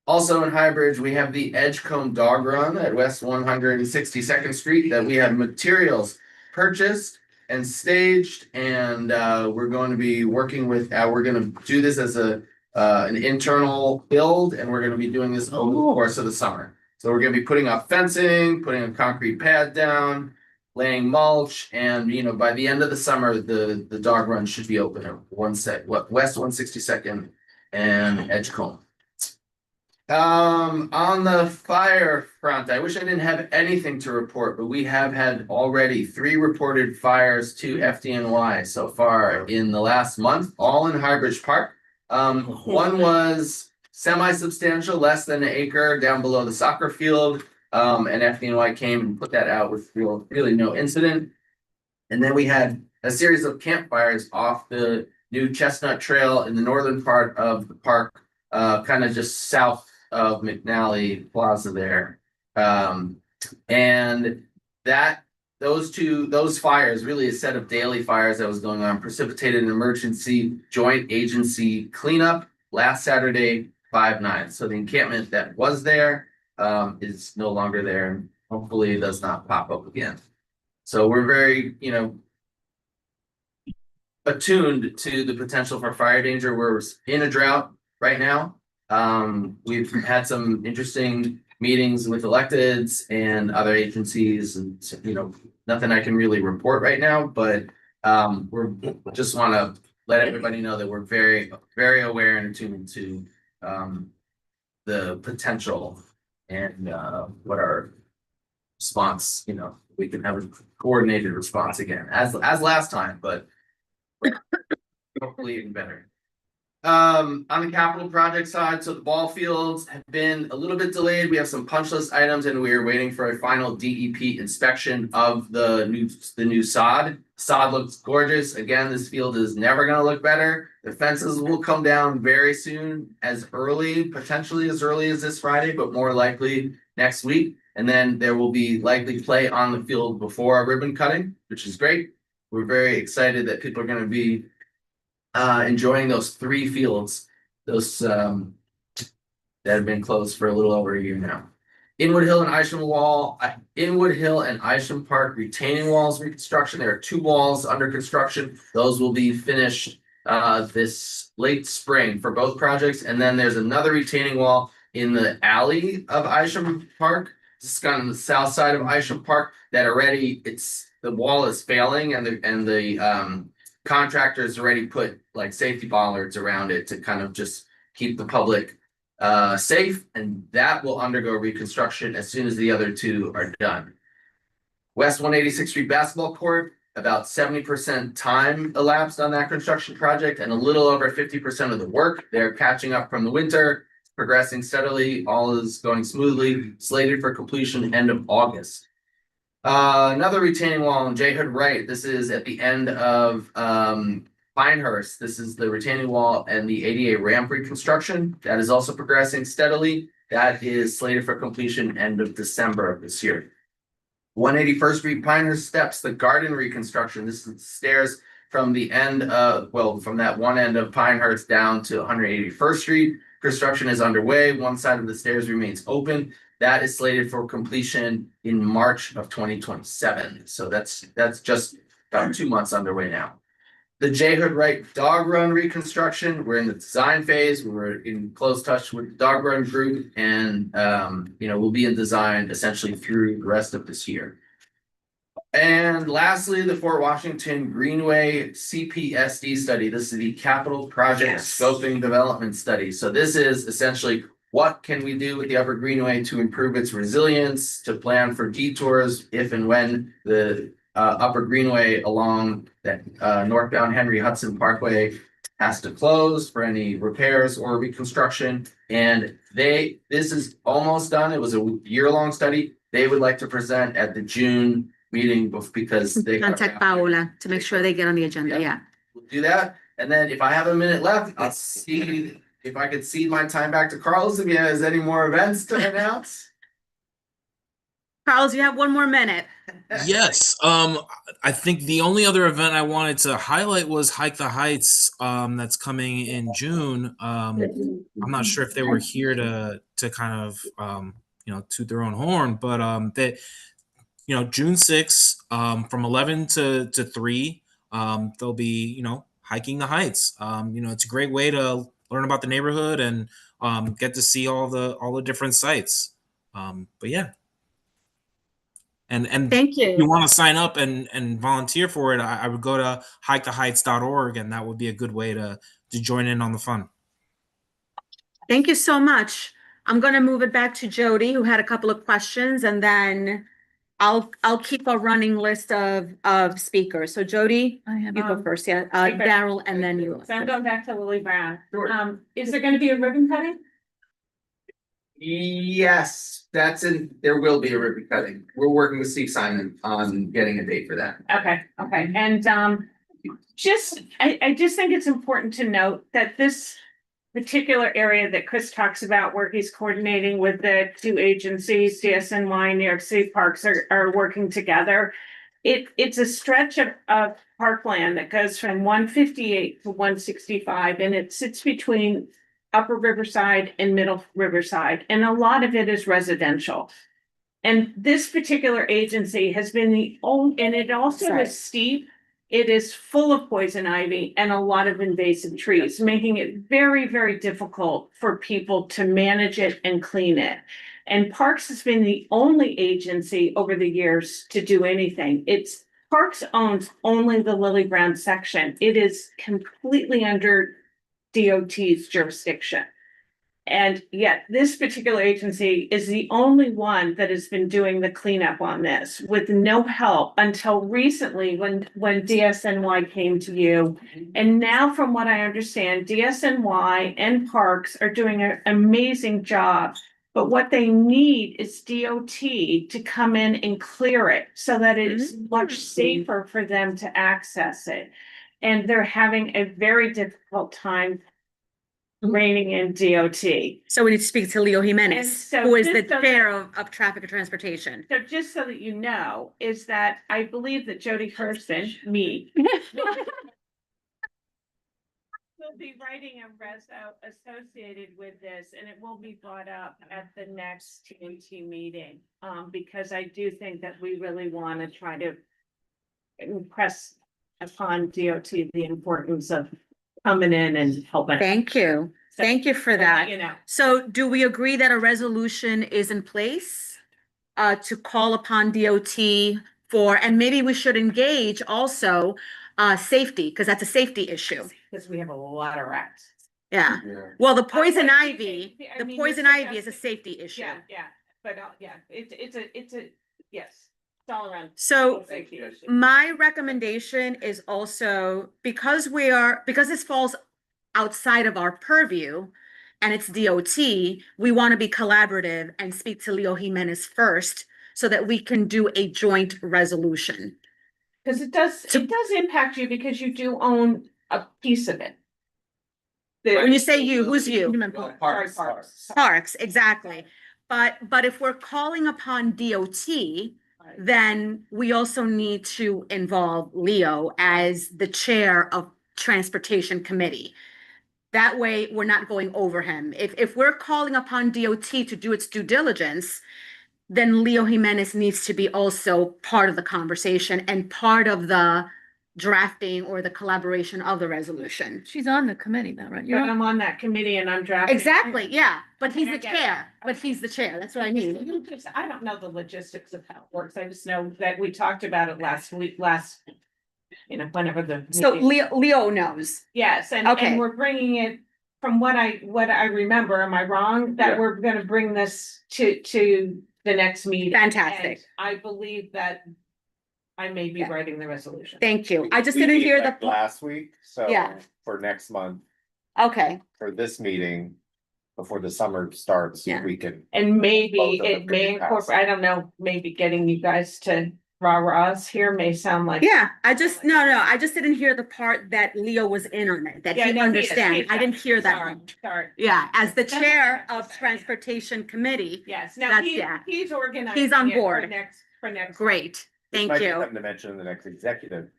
Also in Highbridge, we have the Edgecombe Dog Run at West 162nd Street that we have materials purchased and staged, and we're going to be working with, we're going to do this as an internal build, and we're going to be doing this over the course of the summer. So we're going to be putting up fencing, putting a concrete pad down, laying mulch, and by the end of the summer, the dog run should be open at West 162nd and Edgecombe. On the fire front, I wish I didn't have anything to report, but we have had already 3 reported fires to FDNY so far in the last month, all in Highbridge Park. One was semi-substantial, less than an acre down below the soccer field. And FDNY came and put that out with really no incident. And then we had a series of campfires off the new Chestnut Trail in the northern part of the park, kind of just south of McNally Plaza there. And those fires, really a set of daily fires that was going on, precipitated an emergency joint agency cleanup last Saturday, 5/9. So the encampment that was there is no longer there, and hopefully does not pop up again. So we're very, attuned to the potential for fire danger. We're in a drought right now. We've had some interesting meetings with electeds and other agencies, and nothing I can really report right now, but we're just want to let everybody know that we're very, very aware and attuned to the potential and what our response, we can have a coordinated response again as last time, but hopefully even better. On the capital project side, so the ball fields have been a little bit delayed. We have some punch list items, and we are waiting for a final DEP inspection of the new sod. Sod looks gorgeous. Again, this field is never going to look better. The fences will come down very soon, potentially as early as this Friday, but more likely next week. And then there will be likely play on the field before our ribbon cutting, which is great. We're very excited that people are going to be enjoying those 3 fields, those that have been closed for a little over a year now. Inwood Hill and Isham Park retaining walls reconstruction. There are 2 walls under construction. Those will be finished this late spring for both projects. And then there's another retaining wall in the alley of Isham Park. This is kind of the south side of Isham Park that already the wall is failing, and the contractors already put like safety bollards around it to kind of just keep the public safe, and that will undergo reconstruction as soon as the other 2 are done. West 186th Street basketball court, about 70% time elapsed on that construction project and a little over 50% of the work. They're catching up from the winter, progressing steadily, all is going smoothly, slated for completion end of August. Another retaining wall on J. Hood Right. This is at the end of Pinehurst. This is the retaining wall and the ADA ramp reconstruction. That is also progressing steadily. That is slated for completion end of December of this year. 181st Street Pinehurst Steps, the garden reconstruction. This is stairs from the end of, from that one end of Pinehurst down to 181st Street. Construction is underway. One side of the stairs remains open. That is slated for completion in March of 2027. So that's just about 2 months underway now. The J. Hood Wright Dog Run reconstruction, we're in the design phase. We're in close touch with the Dog Run group, and we'll be in design essentially through the rest of this year. And lastly, the Fort Washington Greenway CPSD study. This is the Capital Project Scoping Development Study. So this is essentially what can we do with the Upper Greenway to improve its resilience, to plan for detours if and when the Upper Greenway along that northbound Henry Hudson Parkway has to close for any repairs or reconstruction. And this is almost done. It was a year-long study. They would like to present at the June meeting because they Contact Paola to make sure they get on the agenda, yeah. We'll do that. And then if I have a minute left, I'll see if I could cede my time back to Carlos if he has any more events to announce. Carlos, you have 1 more minute. Yes. I think the only other event I wanted to highlight was Hike the Heights. That's coming in June. I'm not sure if they were here to kind of toot their own horn, but June 6th, from 11 to 3, they'll be hiking the heights. It's a great way to learn about the neighborhood and get to see all the different sites. But yeah. And thank you. If you want to sign up and volunteer for it, I would go to hiketheheights.org, and that would be a good way to join in on the fun. Thank you so much. I'm going to move it back to Jody, who had a couple of questions, and then I'll keep a running list of speakers. So Jody, you go first. Yeah, Daryl, and then you. So I'm going back to Lily Brown. Sure. Is there going to be a ribbon cutting? Yes, there will be a ribbon cutting. We're working with Steve Simon on getting a date for that. Okay. And I just think it's important to note that this particular area that Chris talks about, where he's coordinating with the 2 agencies, DSNY and New York City Parks are working together. It's a stretch of parkland that goes from 158 to 165, and it sits between Upper Riverside and Middle Riverside, and a lot of it is residential. And this particular agency has been and it also is steep. It is full of poison ivy and a lot of invasive trees, making it very, very difficult for people to manage it and clean it. And Parks has been the only agency over the years to do anything. Parks owns only the Lily Brown section. It is completely under DOT's jurisdiction. And yet this particular agency is the only one that has been doing the cleanup on this with no help until recently when DSNY came to you. And now from what I understand, DSNY and Parks are doing an amazing job. But what they need is DOT to come in and clear it so that it's much safer for them to access it. And they're having a very difficult time reining in DOT. So we need to speak to Leo Jimenez, who is the chair of traffic and transportation. So just so that you know, is that I believe that Jody Kirsten, me, will be writing a reso associated with this, and it will be brought up at the next TNT meeting. Because I do think that we really want to try to impress upon DOT the importance of coming in and helping. Thank you. Thank you for that. So do we agree that a resolution is in place to call upon DOT for, and maybe we should engage also safety, because that's a safety issue. Because we have a lot of rats. Yeah. Well, the poison ivy, is a safety issue. Yeah. But it's a yes. All around. So my recommendation is also, because this falls outside of our purview and it's DOT, we want to be collaborative and speak to Leo Jimenez first so that we can do a joint resolution. Because it does impact you because you do own a piece of it. When you say you, who's you? Parks, exactly. But if we're calling upon DOT, then we also need to involve Leo as the chair of transportation committee. That way, we're not going over him. If we're calling upon DOT to do its due diligence, then Leo Jimenez needs to be also part of the conversation and part of the drafting or the collaboration of the resolution. She's on the committee though, right? But You're on- I'm on that committee and I'm drafting. Exactly, yeah, but he's the I get it. chair, but he's the chair, that's what I mean. I don't know the logistics of how it works. I just know that we talked about it last week, whenever the. So meeting- Leo knows. Yes, Okay. and we're bringing it from what I remember, am I wrong? That Yeah. we're gonna bring this to the next meeting. Fantastic. And I believe that I may be writing the resolution. Thank you. I just We didn't meet, hear like, the, last week, so Yeah. for next month, okay, for this meeting, before the summer starts, Yeah. we can. And maybe Both of them it could may be passed. incorporate, I don't know, maybe getting you guys to rah-rahs here may sound like. yeah, I just didn't hear the part that Leo was in on it, that Yeah, he no, he is, understand. I didn't hear that. Sorry, sorry. Yeah, as the chair of Transportation Committee, Yes, now That's- yeah. he's organizing. He's on it for board. For next. great, thank Might be you. something to mention in the next executive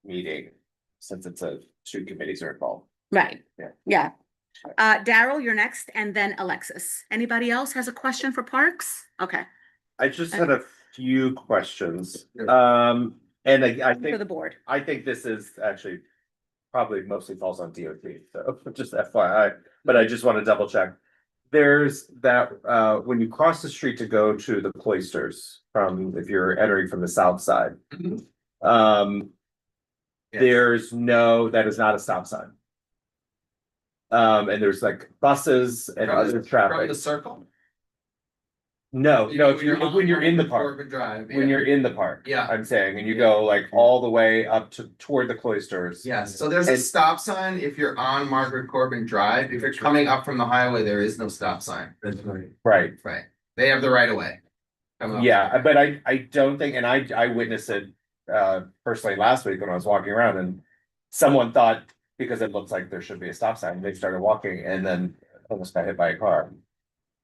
meeting, since it's two committees are involved. Right, Yeah. yeah. Daryl, you're next, and then Alexis. Anybody else has a question for Parks? Okay, I just had a few questions, and I for think, the board. I think this is actually probably mostly falls on DOT, so just FYI, but I just want to double check. There's that, when you cross the street to go to the cloisters if you're entering from the south side. That is not a stop sign. And there's like buses and other From traffic. the circle. No, if on when you're in the park, Corbin Drive, when yeah. you're in the park. Yeah. I'm saying, and you go like all the way up toward the cloisters. Yes, so there's a And- stop sign if you're on Margaret Corbin Drive. If you're coming up from the highway, there is no stop sign. That's right. Right. Right, they have the right of way. Coming up. Yeah, but I don't think, and I witnessed it personally last week when I was walking around, and someone thought, because it looks like there should be a stop sign, they started walking and then almost got hit by a car.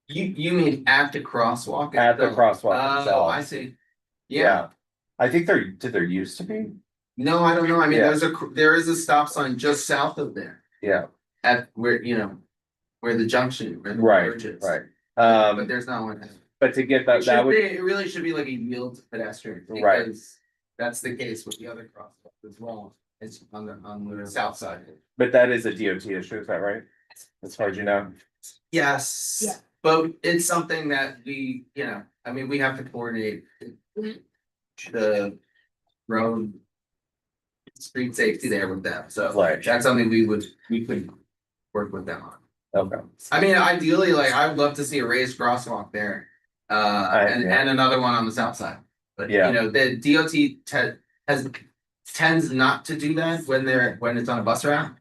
You mean at the crosswalk? At the crosswalk Oh, itself. I see. Yeah, I think there used to be. no, I don't know. I mean, Yeah. there is a stop sign just south of there. Yeah, At where, where the junction, where the right, bridge is. right. But there's not one. But to get that, It really should be like a yield to pedestrian. Right. Because that's the case with the other crosswalk as well. It's on the south side. but that is a DOT issue, is that right? As far as you know? Yes. Yeah. But it's something that we, I mean, we have to coordinate the road. Street safety there with them, so Right. that's something we could work with them on. Okay. I mean, ideally, like, I would love to see a raised crosswalk there. And another one on the south side. But, Yeah. The DOT tends not to do that when it's on a bus route.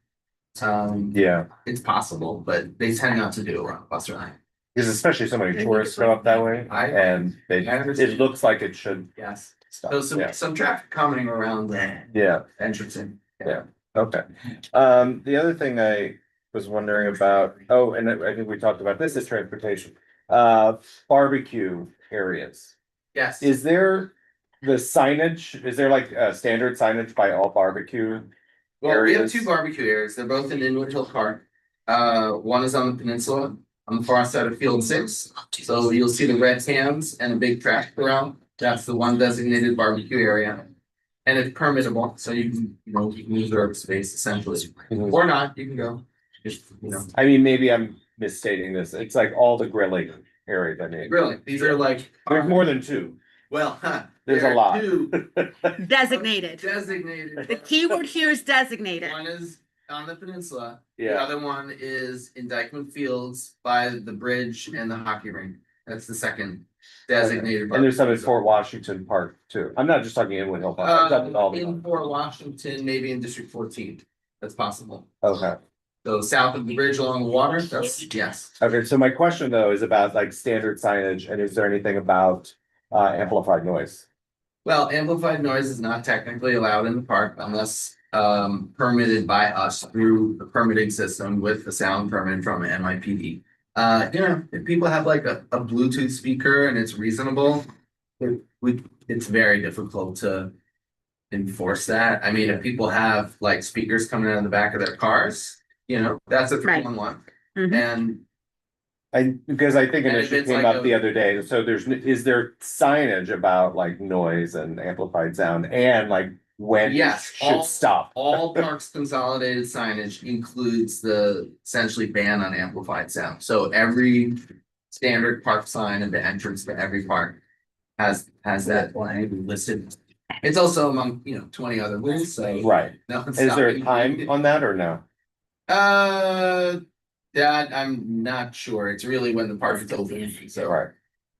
Yeah, It's possible, but they tend not to do it on a bus route. because especially so many tourists go up that way, and it looks like it should. Yes. stop. So Yeah. some traffic coming around the Yeah. entrance in. Yeah, okay. The other thing I was wondering about, and I think we talked about this is transportation. Barbecue areas. Yes. Is there the signage, is there like standard signage by all barbecue Well, we have areas? two barbecue areas. They're both in Inwood Hill Park. One is on the peninsula, on the far side of Field 6. So you'll see the red cans and a big trash around. That's the one designated barbecue area. And it's permittable, so you can, you can reserve space essentially, or not, you can go. Just, I mean, maybe I'm misstating this. It's like all the grilling areas, I mean. Really, these are like. There's more than two. Well, There's there a are lot. two Designated. designated. The keyword here is designated. One is on the peninsula. The Yeah. other one is in Dykeman Fields by the bridge and the hockey rink. That's the second designated. And there's some in barbecue Fort Washington Park too. I'm not just talking Inwood Hill Park. I'm talking all zone. the. In Fort Washington, maybe in District 14. That's possible. Okay. So south of the bridge along the water, that's, yes. Okay, so my question though is about like standard signage, and is there anything about amplified noise? Well, amplified noise is not technically allowed in the park unless permitted by us through the permitting system with the sound permit from NYPD. If people have like a Bluetooth speaker and it's reasonable, it's very difficult to enforce that. I mean, if people have like speakers coming out of the back of their cars, you know, that's a Right. 3-1-1. Mhm. And because I think an And if issue it's came like up a- the other day, so is there signage about like noise and amplified sound and like when it yes, should stop? all parks consolidated signage includes the essentially ban on amplified sound. So every standard park sign at the entrance to every park has that listed. It's also among, 20 other rules, so. Right. No one's Is there a stopping time you. on that or no? That I'm not sure. It's really when the park is open. So Right.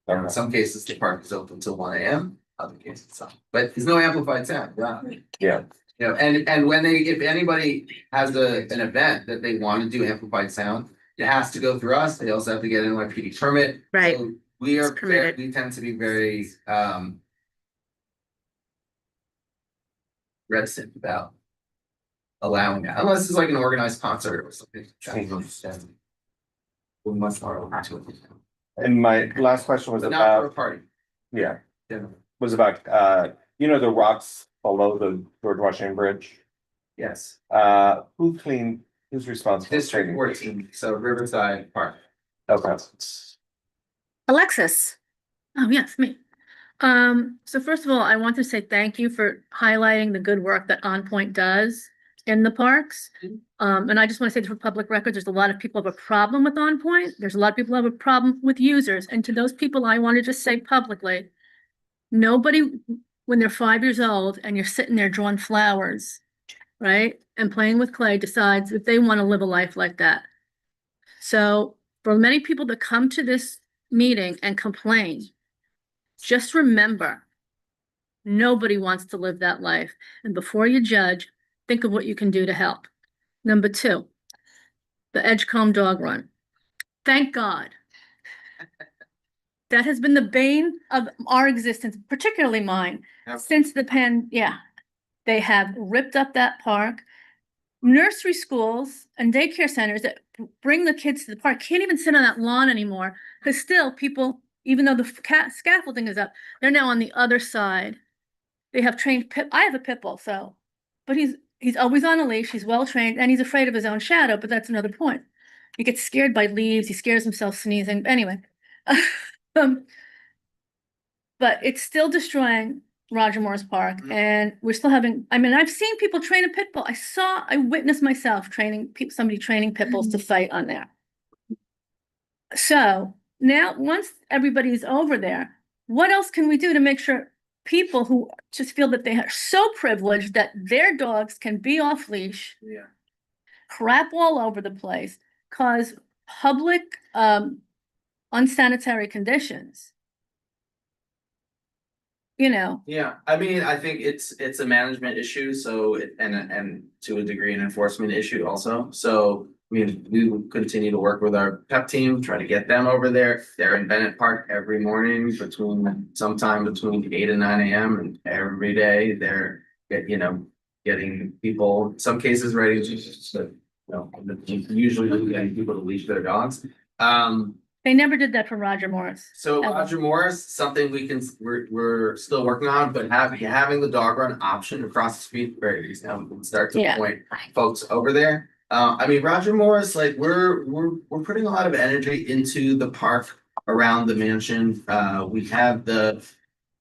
in some cases, the park is open till 1 a.m. Other cases, it's not. But there's no amplified sound. Yeah. You know, and when if anybody has an event that they want to do amplified sound, it has to go through us. They also have to get an NYPD permit. Right. So we are It's permitted. we tend to be very reticent about allowing that, unless it's like an organized concert or something. We must not allow to it. And my last question was But not for a about, party. yeah, Yeah. was about, the rocks below the George Washington Bridge. Yes. Who's responsible? for District cleaning? 14, so Riverside Park. Okay. Alexis. Oh, yes, me. So first of all, I want to say thank you for highlighting the good work that On Point does in the parks. And I just want to say for public records, there's a lot of people have a problem with On Point. There's a lot of people who have a problem with users. And to those people, I want to just say publicly, nobody, when they're 5 years old and you're sitting there drawing flowers, right? And playing with clay, decides if they want to live a life like that. So for many people that come to this meeting and complain, just remember, nobody wants to live that life. And before you judge, think of what you can do to help. Number 2, the Edgecombe Dog Run. Thank God. That has been the bane of our existence, particularly mine, since they have ripped up that park. Nursery schools and daycare centers that bring the kids to the park can't even sit on that lawn anymore, because still people, even though the scaffolding is up, they're now on the other side. They have trained I have a pit bull, but he's always on a leash, he's well trained, and he's afraid of his own shadow, but that's another point. He gets scared by leaves, he scares himself sneezing, anyway. But it's still destroying Roger Morris Park, and we're still having, I've seen people train a pit bull. I witnessed myself somebody training pit bulls to fight on there. So now, once everybody's over there, what else can we do to make sure people who just feel that they are so privileged that their dogs can be off leash, crap all over the place, cause public unsanitary conditions? Yeah, I think it's a management issue, so and to a degree an enforcement issue also. So we will continue to work with our PEP team, try to get them over there. They're in Bennett Park every morning sometime between 8 and 9 a.m. and every day they're getting people, in some cases ready to usually getting people to leash their dogs. They never did that for Roger Morris. So ever. Roger Morris, something we're still working on, but having the dog run option across the street, very easy. Now we can start to point folks over there. Roger Morris, like we're putting a lot of energy into the park around the mansion. We have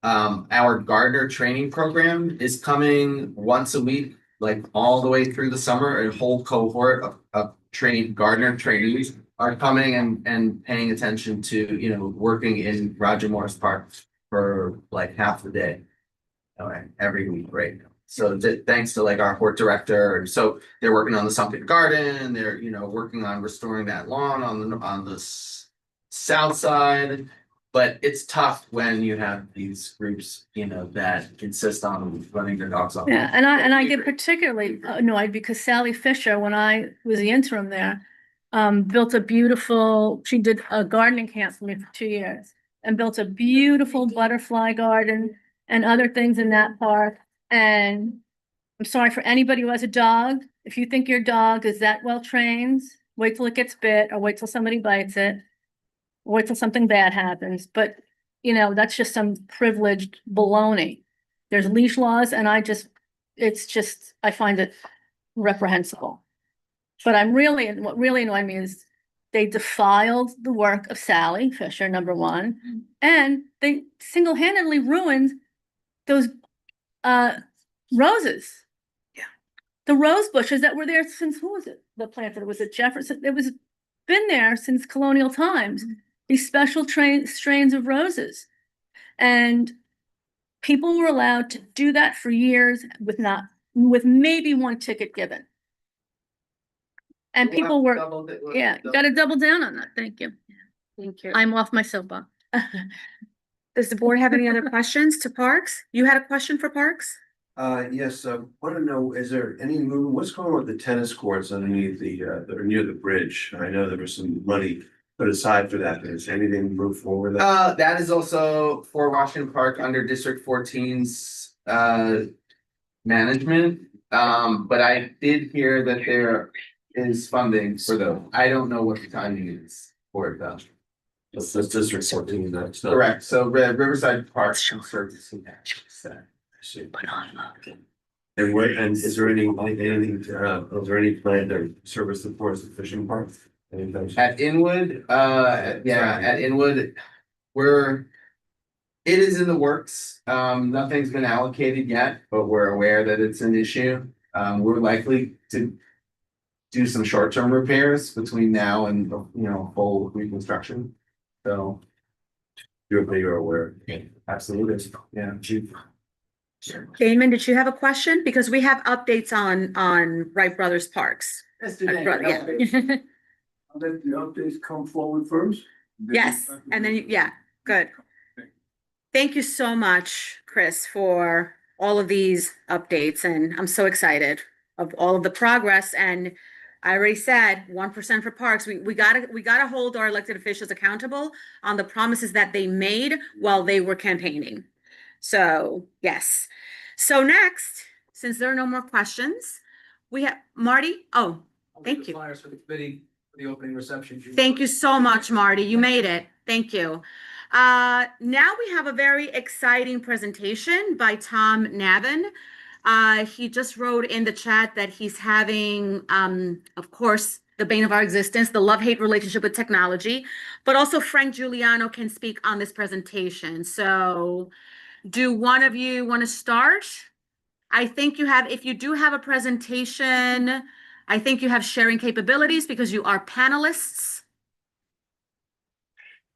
our gardener training program is coming once a week, like all the way through the summer. A whole cohort of trained gardener trainees are coming and paying attention to, working in Roger Morris Park for like half the day, every week, right? So thanks to like our court director, so they're working on the Sumpter Garden, they're, working on restoring that lawn on the south side. But it's tough when you have these groups, that insist on running their dogs off. Yeah, and I get particularly annoyed because Sally Fisher, when I was the interim there, she did a gardening camp for me for 2 years and built a beautiful butterfly garden and other things in that park. And I'm sorry for anybody who has a dog. If you think your dog is that well trained, wait till it gets bit or wait till somebody bites it. Wait till something bad happens. But, that's just some privileged baloney. There's leash laws and I find it reprehensible. But what really annoyed me is they defiled the work of Sally Fisher, number one, and they single-handedly ruined those roses. Yeah. The rose bushes that were there since, who was it? The planter, was it Jefferson? It was been there since colonial times, these special strains of roses. And people were allowed to do that for years with maybe one ticket given. And people were, yeah, got to double down on that. Thank you. Thank you. I'm off my soapbox. Does the board have any other questions to Parks? You had a question for Parks? Yes, want to know, is there any movement, what's going on with the tennis courts underneath or near the bridge? I know there was some money put aside for that. Is anything moved forward? That is also for Washington Park under District 14's management. But I did hear that there is funding for those. I don't know what the timing is for it though. That's District 14, that's Correct, so Riverside Park Servicing that. And where, and is there anything, is there any plan to service the forest and fishing park? At Inwood, at Inwood, it is in the works. Nothing's been allocated yet, but we're aware that it's an issue. We're likely to do some short-term repairs between now and, full reconstruction. So. You're aware. Absolutely, yeah. Damon, did you have a question? Because we have updates on Wright Brothers Parks. Yeah. Let the updates come forward first. Yes, and then, yeah, good. Thank you so much, Chris, for all of these updates, and I'm so excited of all of the progress. And I already said 1% for parks. We gotta hold our elected officials accountable on the promises that they made while they were campaigning. So yes. So next, since there are no more questions, we have Marty. Oh, thank you. Flyers for the committee for the opening reception. Thank you so much, Marty. You made it. Thank you. Now we have a very exciting presentation by Tom Navin. He just wrote in the chat that he's having, of course, the bane of our existence, the love-hate relationship with technology, but also Frank Giuliano can speak on this presentation. So do one of you want to start? I think you have, if you do have a presentation, I think you have sharing capabilities because you are panelists.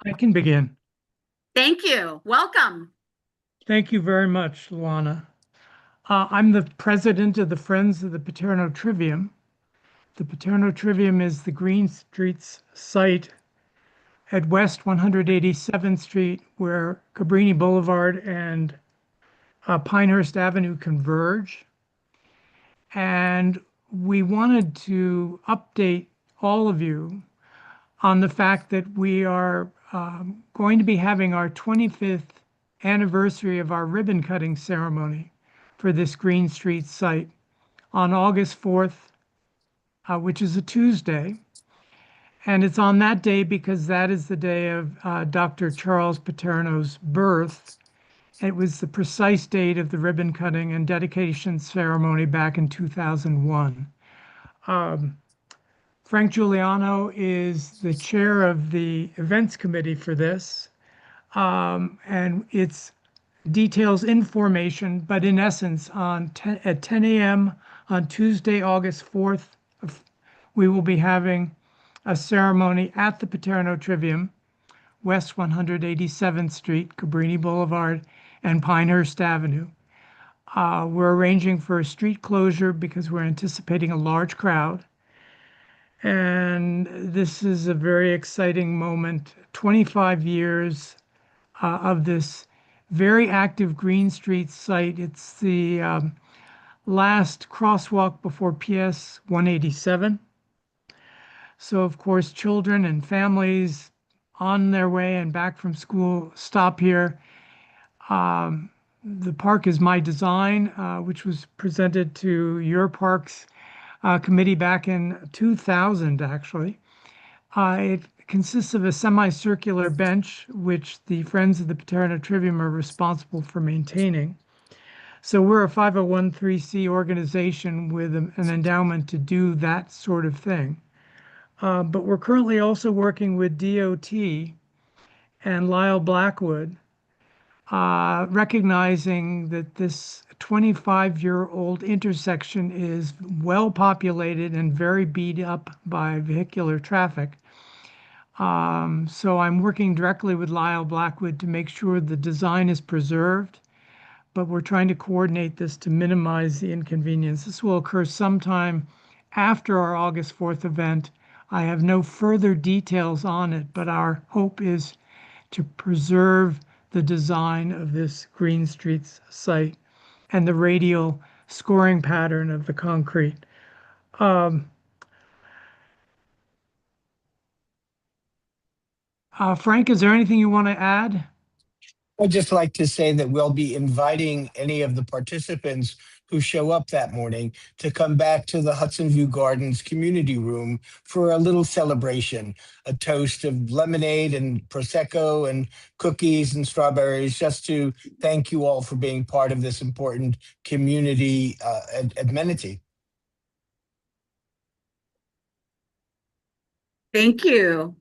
I can begin. Thank you. Welcome. Thank you very much, Luana. I'm the president of the Friends of the Paterno Trivium. The Paterno Trivium is the Green Streets site at West 187th Street, where Cabrini Boulevard and Pinehurst Avenue converge. And we wanted to update all of you on the fact that we are going to be having our 25th anniversary of our ribbon cutting ceremony for this Green Street site on August 4th, which is a Tuesday. And it's on that day because that is the day of Dr. Charles Paterno's birth. It was the precise date of the ribbon cutting and dedication ceremony back in 2001. Frank Giuliano is the chair of the events committee for this. And it's details information, but in essence, at 10 a.m. on Tuesday, August 4th, we will be having a ceremony at the Paterno Trivium, West 187th Street, Cabrini Boulevard, and Pinehurst Avenue. We're arranging for a street closure because we're anticipating a large crowd. And this is a very exciting moment. 25 years of this very active Green Street site. It's the last crosswalk before PS 187. So of course, children and families on their way and back from school stop here. The park is my design, which was presented to your parks committee back in 2000, actually. It consists of a semicircular bench, which the Friends of the Paterno Trivium are responsible for maintaining. So we're a 501(c) organization with an endowment to do that sort of thing. But we're currently also working with DOT and Lyle Blackwood, recognizing that this 25-year-old intersection is well populated and very beat up by vehicular traffic. So I'm working directly with Lyle Blackwood to make sure the design is preserved, but we're trying to coordinate this to minimize the inconvenience. This will occur sometime after our August 4th event. I have no further details on it, but our hope is to preserve the design of this Green Streets site and the radial scoring pattern of the concrete. Frank, is there anything you want to add? I'd just like to say that we'll be inviting any of the participants who show up that morning to come back to the Hudson View Gardens community room for a little celebration, a toast of lemonade and Prosecco and cookies and strawberries, just to thank you all for being part of this important community amenity. Thank you.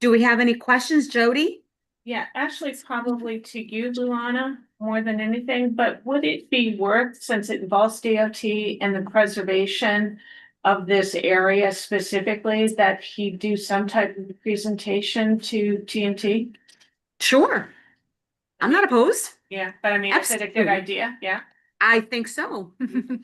Do we have any questions, Jody? Yeah, actually, it's probably to you, Luana, more than anything, but would it be worth, since it involves DOT and the preservation of this area specifically, that he do some type of presentation to TNT? Sure. I'm not opposed. Yeah, but I mean, is it a good Absolutely. idea? Yeah, I think so.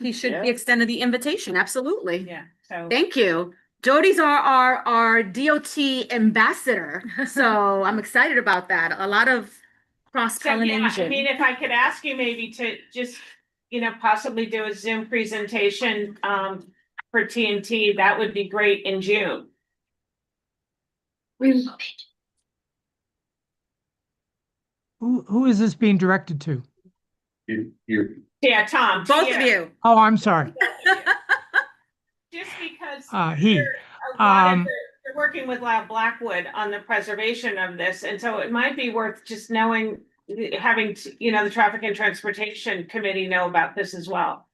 He should be Yeah. extended the invitation, absolutely. yeah, so. Thank you. Jody's our DOT ambassador, so I'm excited about that. A lot of So, yeah, I cross-pollination. mean, if I could ask you maybe to just, possibly do a Zoom presentation, for TNT, that would be great in June. Who is this being directed to? You. Yeah, Tom. Both of you. Oh, I'm sorry. Just because He. you're working with Lyle Blackwood on the preservation of this, and so it might be worth just knowing, having, the Traffic and Transportation Committee know about this as well.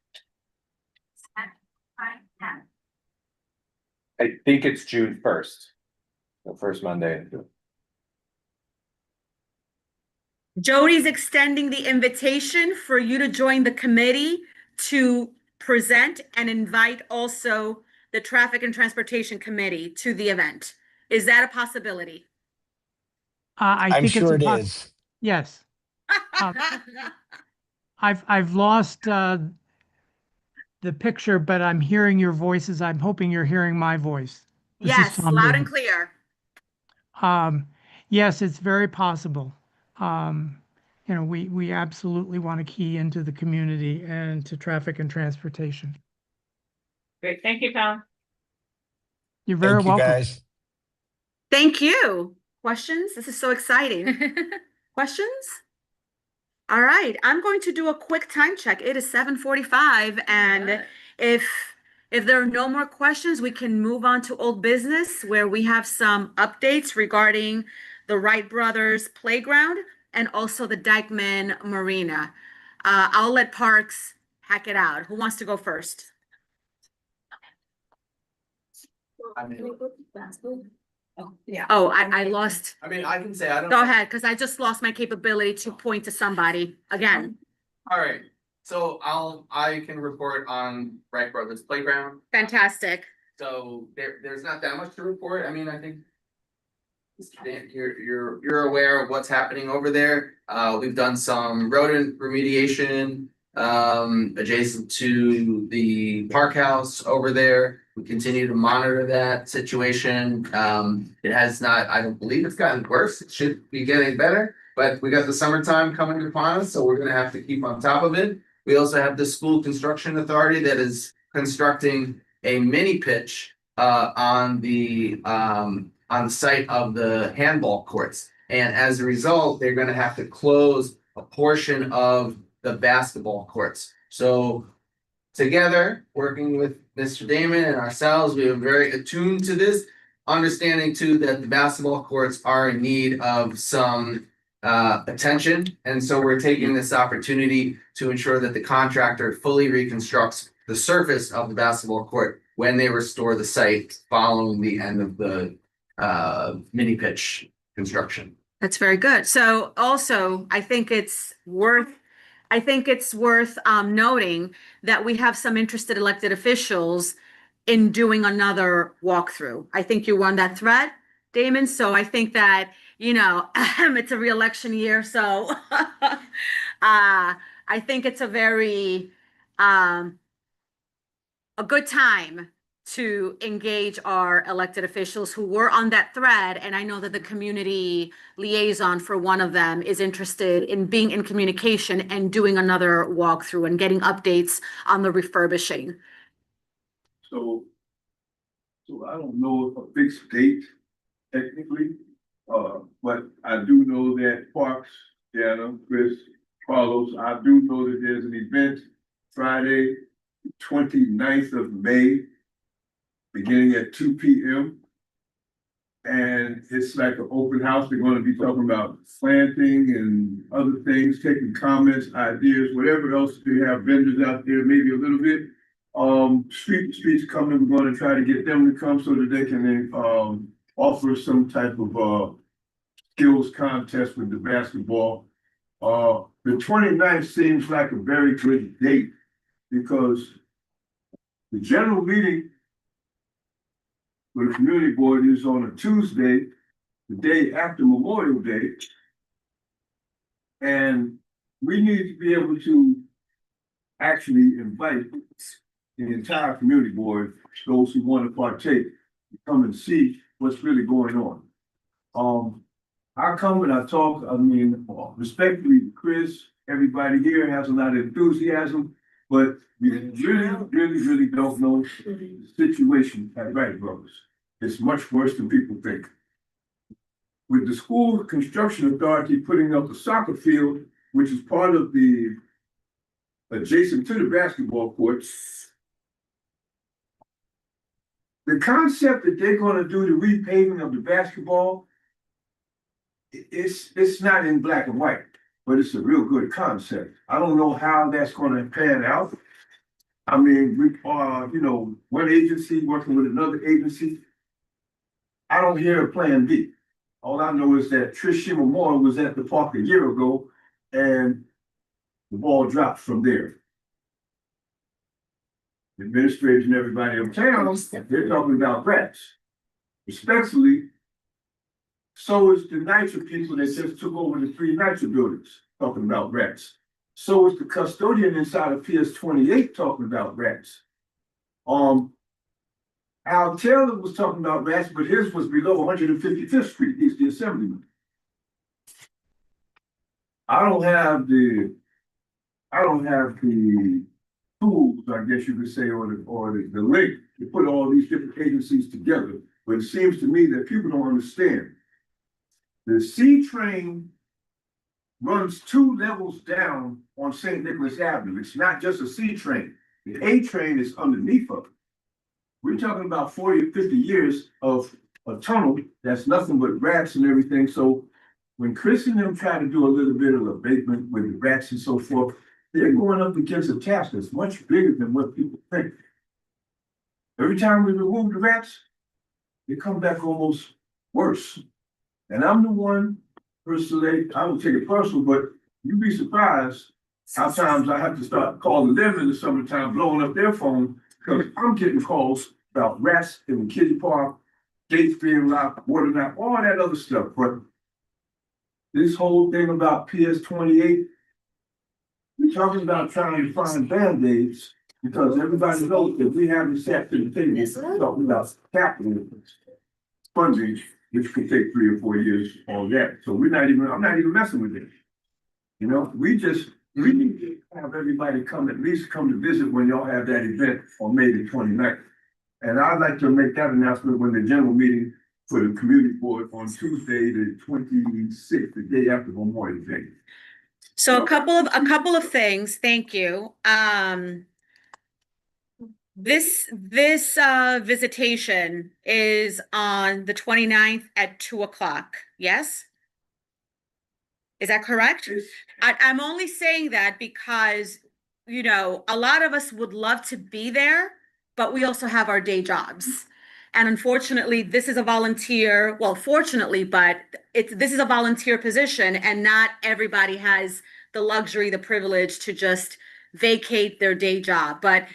I think it's June 1st, the first Monday. Jody's extending the invitation for you to join the committee to present and invite also the Traffic and Transportation Committee to the event. Is that a possibility? I I'm think sure it's it a is. Yes. I've lost the picture, but I'm hearing your voices. I'm hoping you're hearing my voice. This is Yes, Tom loud Booth. and clear. Yes, it's very possible. We absolutely want to key into the community and to traffic and transportation. Great, thank you, Tom. You're very Thank you, welcome. guys. Thank you. Questions? This is so exciting. Questions? All right, I'm going to do a quick time check. It is 7:45, and if there are no more questions, we can move on to old business, where we have some updates regarding the Wright Brothers Playground and also the Dykeman Marina. I'll let Parks hack it out. Who wants to go first? Oh, I lost. I mean, I can say I don't. Go ahead, because I just lost my capability to point to somebody again. All right, so I can report on Wright Brothers Playground. Fantastic. So there's not that much to report. I mean, I think Mr. Dan, you're aware of what's happening over there. We've done some rodent remediation adjacent to the park house over there. We continue to monitor that situation. It has not, I don't believe it's gotten worse. It should be getting better, but we got the summertime coming upon us, so we're gonna have to keep on top of it. We also have the school construction authority that is constructing a mini pitch on the site of the handball courts. And as a result, they're gonna have to close a portion of the basketball courts. So together, working with Mr. Damon and ourselves, we are very attuned to this, understanding too that the basketball courts are in need of some attention. And so we're taking this opportunity to ensure that the contractor fully reconstructs the surface of the basketball court when they restore the site following the end of the mini pitch construction. That's very good. So also, I think it's worth noting that we have some interested elected officials in doing another walkthrough. I think you were on that thread, Damon. So I think that, it's a re-election year. So I think it's a very, a good time to engage our elected officials who were on that thread. And I know that the community liaison for one of them is interested in being in communication and doing another walkthrough and getting updates on the refurbishing. So I don't know if a fixed date technically, but I do know that Parks, Jana, Chris, Carlos, I do know that there's an event Friday, 29th of May, beginning at 2 p.m. And it's like an open house. They're going to be talking about planting and other things, taking comments, ideas, whatever else they have, vendors out there, maybe a little bit. Streets coming, we're going to try to get them to come so that they can offer some type of skills contest with the basketball. The 29th seems like a very good date because the general meeting for the community board is on a Tuesday, the day after Memorial Day. And we need to be able to actually invite the entire community board, those who want to partake, to come and see what's really going on. I come and I talk, respectfully, Chris, everybody here has a lot of enthusiasm, but we really don't know the situation at Wright Brothers. It's much worse than people think. With the school construction authority putting up a soccer field, which is part of the adjacent to the basketball courts, the concept that they're going to do the repaving of the basketball, it's not in black and white, but it's a real good concept. I don't know how that's going to pan out. I mean, we are, one agency working with another agency. I don't hear a plan B. All I know is that Trish Shimamura was at the park a year ago and the ball dropped from there. The administrators and everybody uptown, they're talking about rats. Respectfully, so is the NYCHA people that just took over the 3 NYCHA buildings talking about rats. So is the custodian inside of PS 28 talking about rats. Al Taylor was talking about rats, but his was below 155th Street. He's the assemblyman. I don't have the tools, I guess you could say, or the link to put all these different agencies together. But it seems to me that people don't understand. The C train runs 2 levels down on St. Nicholas Avenue. It's not just a C train. The A train is underneath of it. We're talking about 40 or 50 years of a tunnel that's nothing but rats and everything. So when Chris and them try to do a little bit of abatement with the rats and so forth, they're going up against a task that's much bigger than what people think. Every time we remove the rats, they come back almost worse. And I'm the one, personally, I would take it personal, but you'd be surprised how times I have to start calling them in the summertime, blowing up their phone, because I'm getting calls about rats in the kiddie park, gates being locked, water not, all that other stuff. But this whole thing about PS 28, we're talking about trying to find band-aids because everybody knows that we haven't sat to the table talking about capital funding, which could take 3 or 4 years on that. So I'm not even messing with it. We need to have everybody at least come to visit when y'all have that event on May the 29th. And I'd like to make that announcement when the general meeting for the community board on Tuesday, the 26th, the day after Memorial Day. So a couple of things. Thank you. This visitation is on the 29th at 2:00. Yes? Is that correct? I'm only saying that because, you know, a lot of us would love to be there, but we also have our day jobs. And unfortunately, this is a volunteer, well, fortunately, but this is a volunteer position and not everybody has the luxury, the privilege to just vacate their day job. But,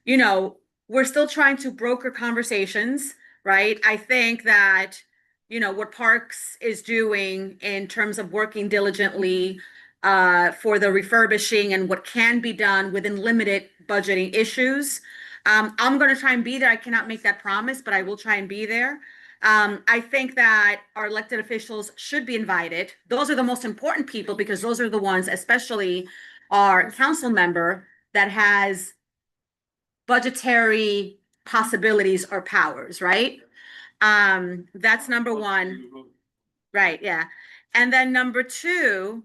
you know, we're still trying to broker conversations, right? I think that, you know, what Parks is doing in terms of working diligently for the refurbishing and what can be done within limited budgeting issues. I'm going to try and be there. I cannot make that promise, but I will try and be there. I think that our elected officials should be invited. Those are the most important people because those are the ones, especially our council member that has budgetary possibilities or powers, right? That's number one. Right, yeah. And then number two,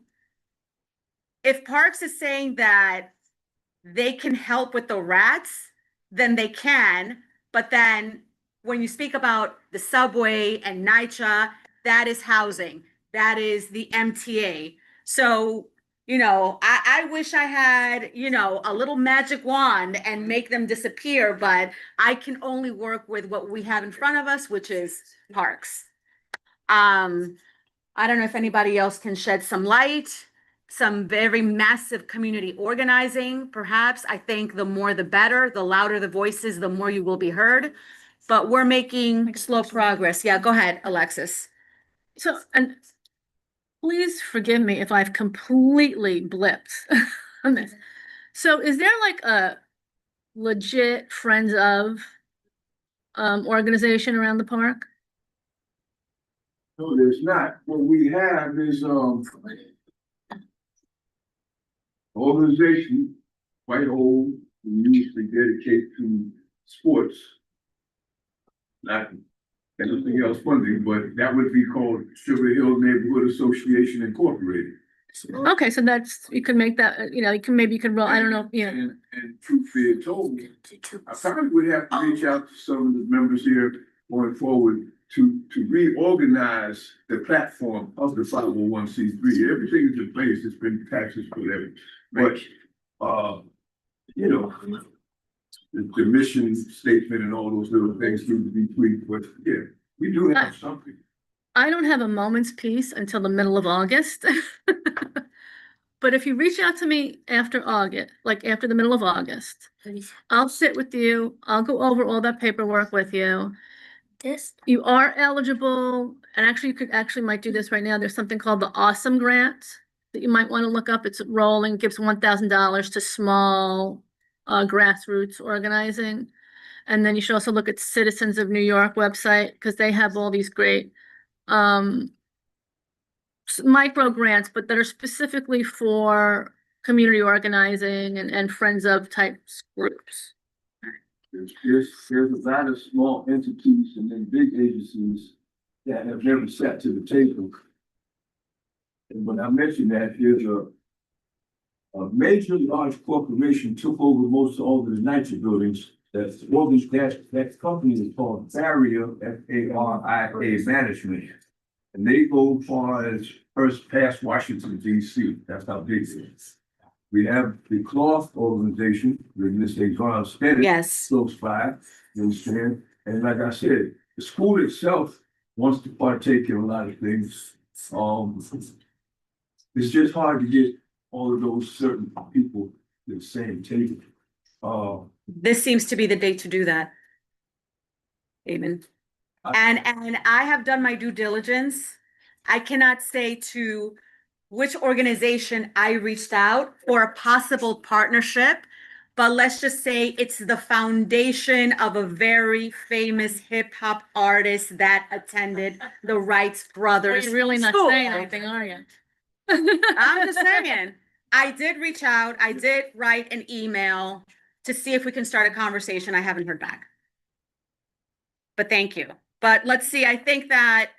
if Parks is saying that they can help with the rats, then they can. But then when you speak about the subway and NYCHA, that is housing. That is the MTA. So, you know, I wish I had, you know, a little magic wand and make them disappear, but I can only work with what we have in front of us, which is Parks. I don't know if anybody else can shed some light, some very massive community organizing, perhaps. I think the more the better, the louder the voices, the more you will be heard. But we're making slow progress. Yeah, go ahead, Alexis. So, and please forgive me if I've completely blipped on this. So is there like a legit Friends of organization around the park? No, there's not. What we have is, organization, quite old, we usually dedicate to sports. Not anything else funding, but that would be called Sugar Hill Neighborhood Association Incorporated. Okay, so that's, you can make that, you know, you can roll, I don't know, yeah. And truth be told, I probably would have to reach out to some of the members here going forward to reorganize the platform of the 501c3. Everything is in place, it's been taxes, whatever. But, you know, the mission statement and all those little things need to be tweaked, but yeah, we do have something. I don't have a moment's peace until the middle of August. But if you reach out to me after August, like after the middle of August, I'll sit with you, I'll go over all that paperwork with you. You are eligible, and actually you could might do this right now. There's something called the Awesome Grant that you might want to look up. It's rolling, gives $1,000 to small grassroots organizing. And then you should also look at Citizens of New York website because they have all these great micro grants, but that are specifically for community organizing and friends of type groups. There's a lot of small entities and then big agencies that have never sat to the table. And when I mentioned that, here's a major large corporation took over most of all the NYCHA buildings. That company is called Faria, Faria Management. And they go far as first past Washington, D.C. That's how big it is. We have the Cloth organization, with Ms. Adrian Steady. Yes. Close by, you understand? And like I said, the school itself wants to partake in a lot of things. It's just hard to get all of those certain people to the same table. This seems to be the date to do that. Amen. And I have done my due diligence. I cannot say to which organization I reached out for a possible partnership, but let's just say it's the foundation of a very famous hip hop artist that attended the Wright Brothers. You're really not school. saying anything, are you? I'm just saying. I did reach out. I did write an email to see if we can start a conversation. I haven't heard back. But thank you. But let's see. I think that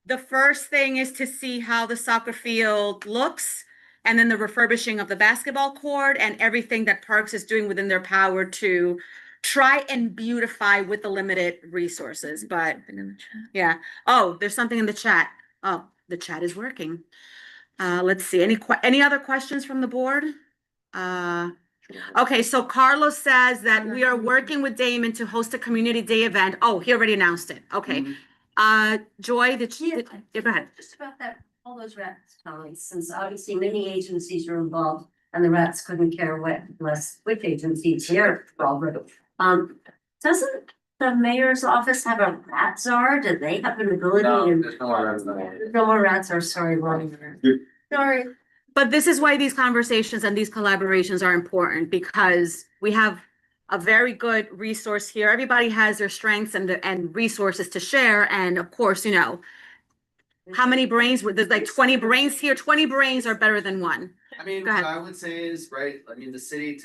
the first thing is to see how the soccer field looks, and then the refurbishing of the basketball court and everything that Parks is doing within their power to try and beautify with the limited resources. But yeah. Oh, there's something in the chat. Oh, the chat is working. Let's see, any other questions from the board? Okay, so Carlos says that we are working with Damon to host a community day event. Oh, he already announced it. Okay. Joy, go ahead. Just about that, all those rats, Colleen, since obviously many agencies are involved and the rats couldn't care less which agencies here involved. Doesn't the mayor's office have a rat czar? Do they have an ability? No, there's no more rats in there. No more rats are, sorry, Lonnie. Sorry. But this is why these conversations and these collaborations are important, because we have a very good resource here. Everybody has their strengths and resources to share. And of course, you know, how many brains? There's like 20 brains here. 20 brains are better than one. I mean, Go what ahead. I would say is, right, I mean, the city's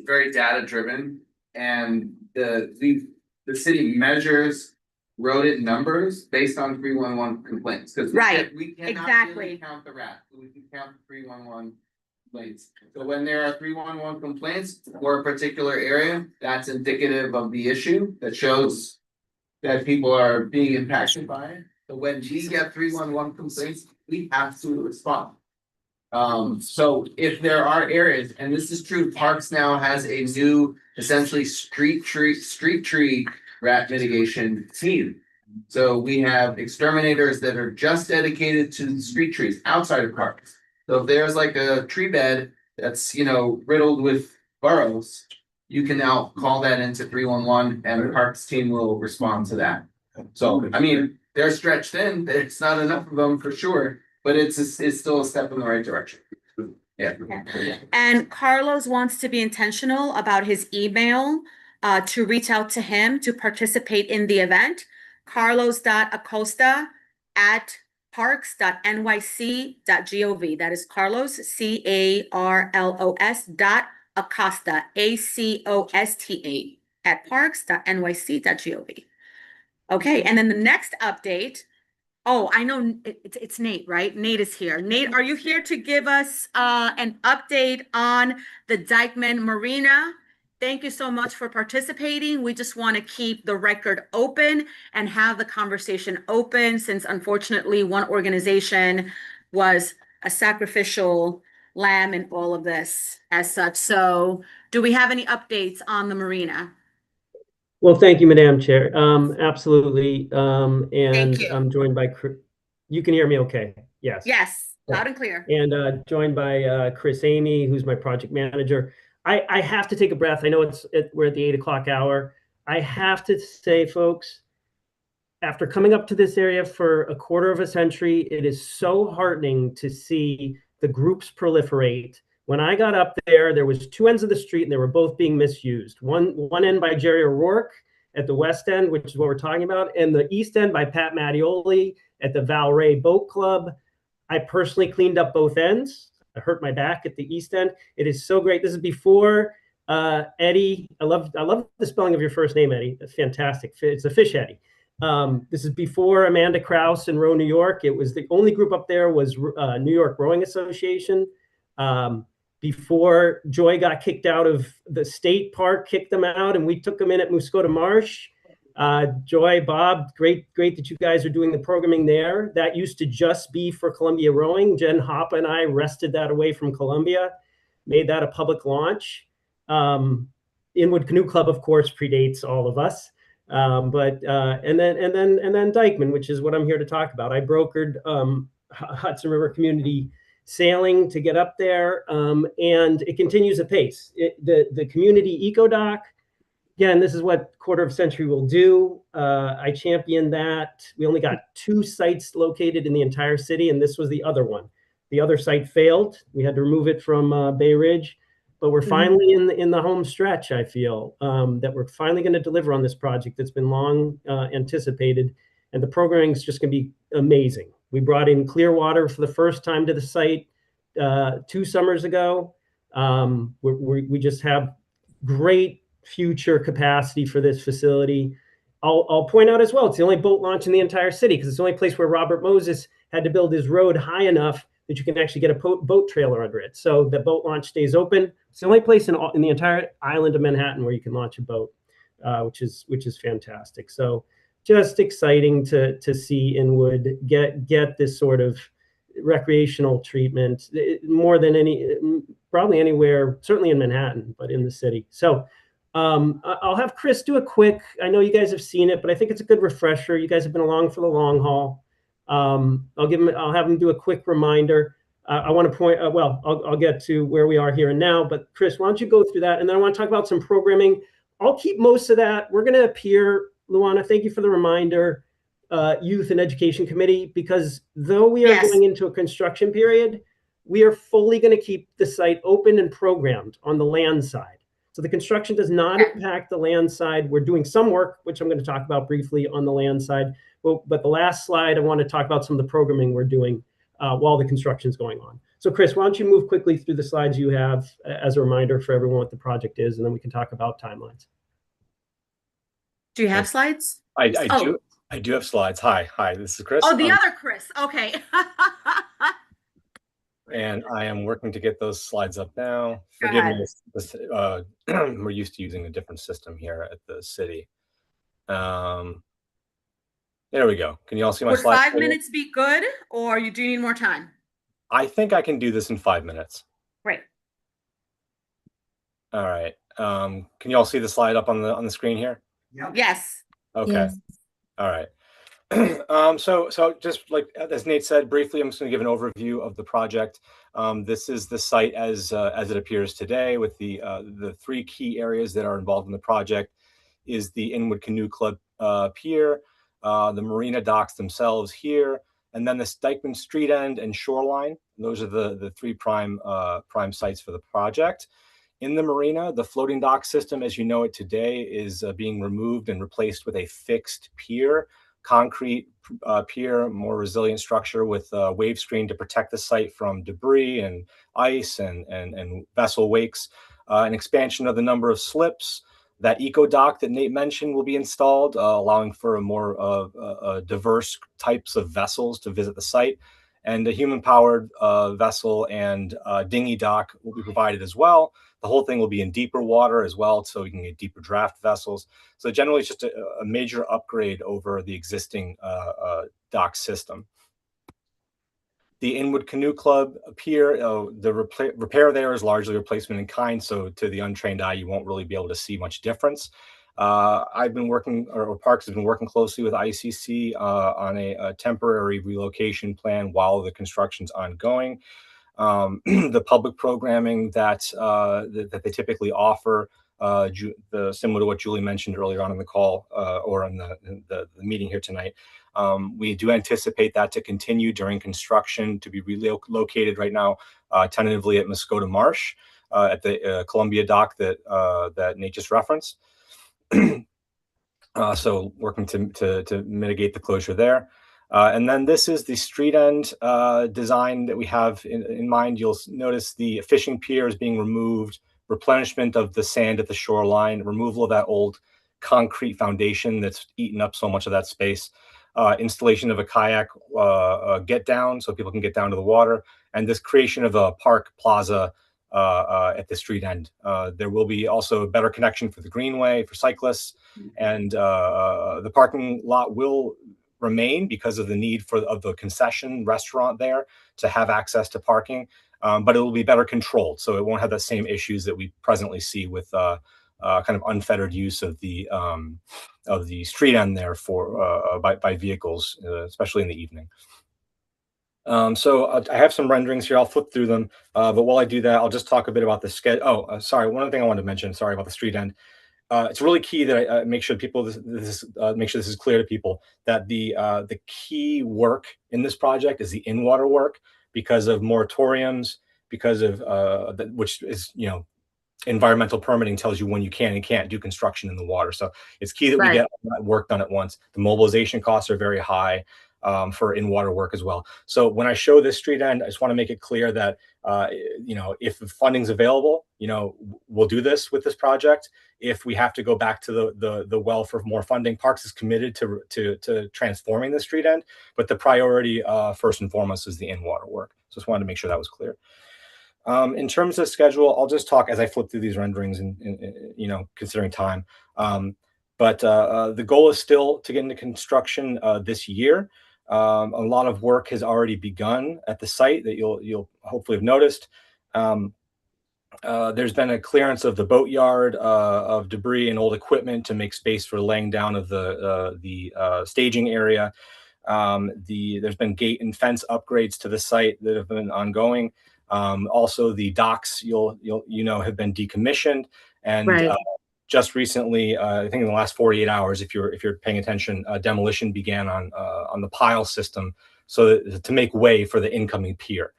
very data driven, and the city measures rodent numbers based on 311 complaints, because Right, we cannot exactly. really count the rat, we can count the 311 complaints. So when there are 311 complaints for a particular area, that's indicative of the issue, that shows that people are being impacted by it. So when we get 311 complaints, we have to respond. So if there are areas, and this is true, Parks now has a new, essentially street tree rat mitigation team. So we have exterminators that are just dedicated to street trees outside of parks. So if there's like a tree bed that's, you know, riddled with burrows, you can now call that into 311 and the parks team will respond to that. So, I mean, they're stretched thin, it's not enough of them for sure, but it's still a step in the right direction. Yeah. And Carlos wants to be intentional about his email, to reach out to him to participate in the event. carlos.acosta@parks.nyc.gov. That is Carlos, CARLOS.Acosta, ACOSTA @parks.nyc.gov. Okay, and then the next update. Oh, I know it's Nate, right? Nate is here. Nate, are you here to give us an update on the Dyckman Marina? Thank you so much for participating. We just want to keep the record open and have the conversation open, since unfortunately one organization was a sacrificial lamb in all of this as such. So do we have any updates on the marina? Well, thank you, Madam Chair. Absolutely. And Thank you. I'm joined by Chris. You can hear me okay? Yes. Yes, loud and clear. And joined by Chris Amy, who's my project manager. I have to take a breath. I know we're at the 8 o'clock hour. I have to say, folks, after coming up to this area for a quarter of a century, it is so heartening to see the groups proliferate. When I got up there, there was two ends of the street and they were both being misused. One end by Jerry O'Rourke at the west end, which is what we're talking about, and the east end by Pat Mattioli at the Valray Boat Club. I personally cleaned up both ends. I hurt my back at the east end. It is so great. This is before Eddie. I love the spelling of your first name, Eddie. It's fantastic. It's a fish Eddie. This is before Amanda Krause in Row, New York. It was the only group up there was New York Rowing Association. Before Joy got kicked out of the state park, kicked them out, and we took them in at Muscota Marsh. Joy, Bob, great that you guys are doing the programming there. That used to just be for Columbia Rowing. Jen Hoppe and I wrested that away from Columbia, made that a public launch. Inwood Canoe Club, of course, predates all of us. And then Dyckman, which is what I'm here to talk about. I brokered Hudson River Community Sailing to get up there, and it continues apace. The community eco dock. Again, this is what quarter of a century will do. I championed that. We only got 2 sites located in the entire city, and this was the other one. The other site failed. We had to remove it from Bay Ridge, but we're finally in the home stretch. I feel that we're finally going to deliver on this project that's been long anticipated, and the programming is just going to be amazing. We brought in Clearwater for the first time to the site 2 summers ago. We just have great future capacity for this facility. I'll point out as well, it's the only boat launch in the entire city, because it's the only place where Robert Moses had to build his road high enough that you can actually get a boat trailer under it. So the boat launch stays open. It's the only place in the entire island of Manhattan where you can launch a boat, which is fantastic. So just exciting to see Inwood get this sort of recreational treatment more than probably anywhere, certainly in Manhattan, but in the city. So I'll have Chris do a quick, I know you guys have seen it, but I think it's a good refresher. You guys have been along for the long haul. I'll have him do a quick reminder. I want to point, I'll get to where we are here and now, but Chris, why don't you go through that? And then I want to talk about some programming. I'll keep most of that. We're going to appear, Luana, thank you for the reminder, Youth and Education Committee, because though we are going into a construction period, we are fully going to keep the site open and programmed on the land side. So the construction does not impact the land side. We're doing some work, which I'm going to talk about briefly on the land side. But the last slide, I want to talk about some of the programming we're doing while the construction is going on. So Chris, why don't you move quickly through the slides you have as a reminder for everyone what the project is, and then we can talk about timelines. Do you have slides? I do have slides. Hi, this is Chris. Oh, the other Chris. Okay. And I am working to get those slides up now. Go Forgive ahead. me, we're used to using a different system here at the city. There we go. Can you all see my Would slides? 5 minutes be good, or you do need more time? I think I can do this in 5 minutes. Great. All right. Can you all see the slide up on the screen here? Yes. Okay. Yes. All right. So just like as Nate said briefly, I'm just going to give an overview of the project. This is the site as it appears today, with the 3 key areas that are involved in the project is the Inwood Canoe Club pier, the marina docks themselves here, and then the Dyckman Street End and Shoreline. Those are the 3 prime sites for the project. In the marina, the floating dock system, as you know it today, is being removed and replaced with a fixed pier, concrete pier, more resilient structure with a wave screen to protect the site from debris and ice and vessel wakes. An expansion of the number of slips. That eco dock that Nate mentioned will be installed, allowing for a more diverse types of vessels to visit the site. And a human-powered vessel and dinghy dock will be provided as well. The whole thing will be in deeper water as well, so we can get deeper draft vessels. So generally, it's just a major upgrade over the existing dock system. The Inwood Canoe Club pier, the repair there is largely replacement in kind, so to the untrained eye, you won't really be able to see much difference. I've been working, or Parks has been working closely with ICC on a temporary relocation plan while the construction's ongoing. The public programming that they typically offer, similar to what Julie mentioned earlier on in the call or on the meeting here tonight. We do anticipate that to continue during construction, to be relocated right now, tentatively at Muskota Marsh, at the Columbia dock that Nate just referenced. So working to mitigate the closure there. And then this is the street end design that we have in mind. You'll notice the fishing pier is being removed, replenishment of the sand at the shoreline, removal of that old concrete foundation that's eaten up so much of that space, installation of a kayak get down so people can get down to the water, and this creation of a park plaza at the street end. There will be also a better connection for the greenway for cyclists, and the parking lot will remain because of the need of the concession restaurant there to have access to parking, but it will be better controlled, so it won't have the same issues that we presently see with kind of unfettered use of the street end there for by vehicles, especially in the evening. So I have some renderings here. I'll flip through them, but while I do that, I'll just talk a bit about the schedule. Oh, sorry. One other thing I wanted to mention. Sorry about the street end. It's really key that I make sure people make sure this is clear to people that the key work in this project is the in-water work, because of moratoriums, because of which is, you know, environmental permitting tells you when you can and can't do construction in the water. So it's key that we get that work done at once. The mobilization costs are very high for in-water work as well. So when I show this street end, I just want to make it clear that, you know, if funding's available, you know, we'll do this with this project. If we have to go back to the well for more funding, Parks is committed to transforming the street end, but the priority first and foremost is the in-water work. So just wanted to make sure that was clear. In terms of schedule, I'll just talk as I flip through these renderings and you know, considering time. But the goal is still to get into construction this year. A lot of work has already begun at the site that you'll hopefully have noticed. There's been a clearance of the boatyard of debris and old equipment to make space for laying down of the staging area. There's been gate and fence upgrades to the site that have been ongoing. Also, the docks have been decommissioned, and Right. just recently, I think in the last 48 hours, if you're paying attention, demolition began on the pile system, so that, to make way for the incoming pier.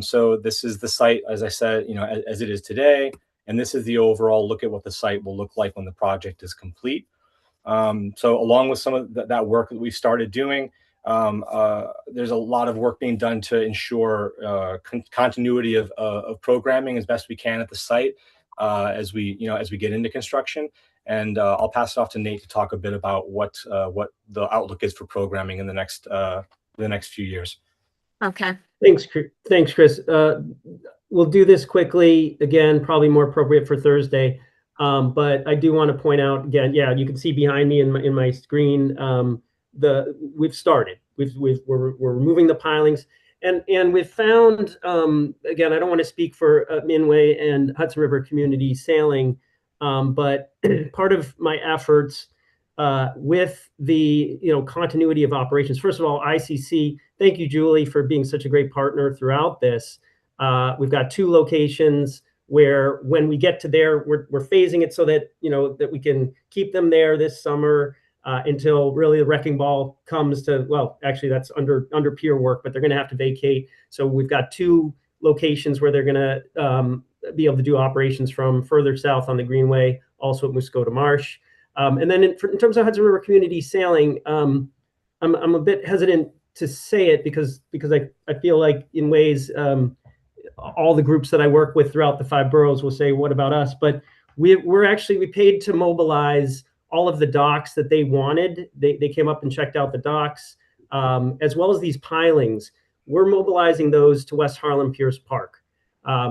So this is the site, as I said, as it is today, and this is the overall look at what the site will look like when the project is complete. So along with some of that work that we started doing, there's a lot of work being done to ensure continuity of programming as best we can at the site as we get into construction. And I'll pass it off to Nate to talk a bit about what the outlook is for programming in the next few years. Okay. Thanks, Chris. We'll do this quickly. Again, probably more appropriate for Thursday. But I do want to point out again, yeah, you can see behind me in my screen, we've started. We're removing the pilings, and we've found, again, I don't want to speak for Minway and Hudson River Community Sailing, but part of my efforts with the continuity of operations. First of all, ICC, thank you, Julie, for being such a great partner throughout this. We've got 2 locations where when we get to there, we're phasing it so that that we can keep them there this summer until really the wrecking ball comes to. Well, actually, that's under pier work, but they're going to have to vacate. So we've got 2 locations where they're going to be able to do operations from further south on the Greenway, also at Muscota Marsh. And then in terms of Hudson River Community Sailing, I'm a bit hesitant to say it because I feel like in ways all the groups that I work with throughout the 5 boroughs will say, what about us? But we paid to mobilize all of the docks that they wanted. They came up and checked out the docks, as well as these pilings. We're mobilizing those to West Harlem Pierce Park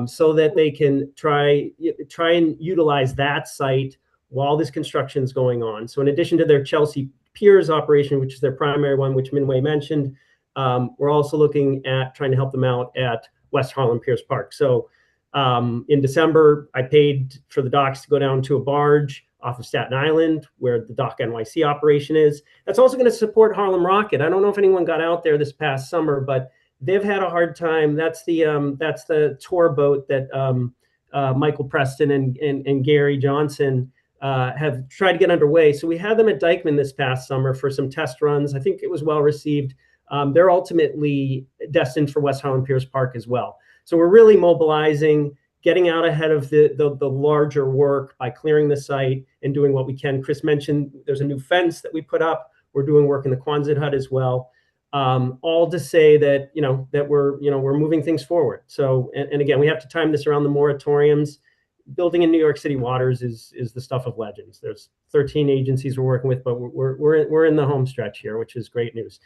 so that they can try and utilize that site while this construction is going on. So in addition to their Chelsea Piers operation, which is their primary one, which Minway mentioned, we're also looking at trying to help them out at West Harlem Pierce Park. So in December, I paid for the docks to go down to a barge off of Staten Island, where the Dock NYC operation is. That's also going to support Harlem Rocket. I don't know if anyone got out there this past summer, but they've had a hard time. That's the tour boat that Michael Preston and Gary Johnson have tried to get underway. So we had them at Dykeman this past summer for some test runs. I think it was well received. They're ultimately destined for West Harlem Pierce Park as well. So we're really mobilizing, getting out ahead of the larger work by clearing the site and doing what we can. Chris mentioned there's a new fence that we put up. We're doing work in the Quonset hut as well. All to say that that we're moving things forward. So and again, we have to time this around the moratoriums. Building in New York City waters is the stuff of legends. There's 13 agencies we're working with, but we're in the home stretch here, which is great news.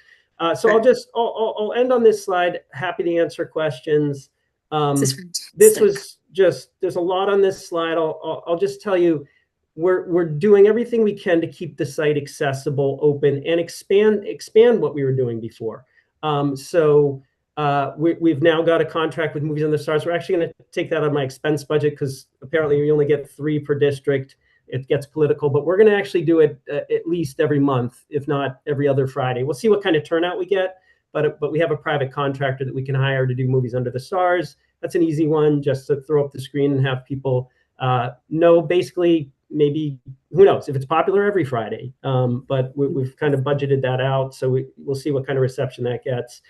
So I'll end on this slide. Happy to answer questions. This was just, there's a lot on this slide. I'll just tell you, we're doing everything we can to keep the site accessible, open, and expand what we were doing before. We've now got a contract with Movies on the Stars. We're actually going to take that out of my expense budget because apparently we only get 3 per district. It gets political, but we're going to actually do it at least every month, if not every other Friday. We'll see what kind of turnout we get, but we have a private contractor that we can hire to do Movies Under the Stars. That's an easy one, just to throw up the screen and have people know. Basically, maybe, who knows, if it's popular every Friday. But we've kind of budgeted that out, so we'll see what kind of reception that gets.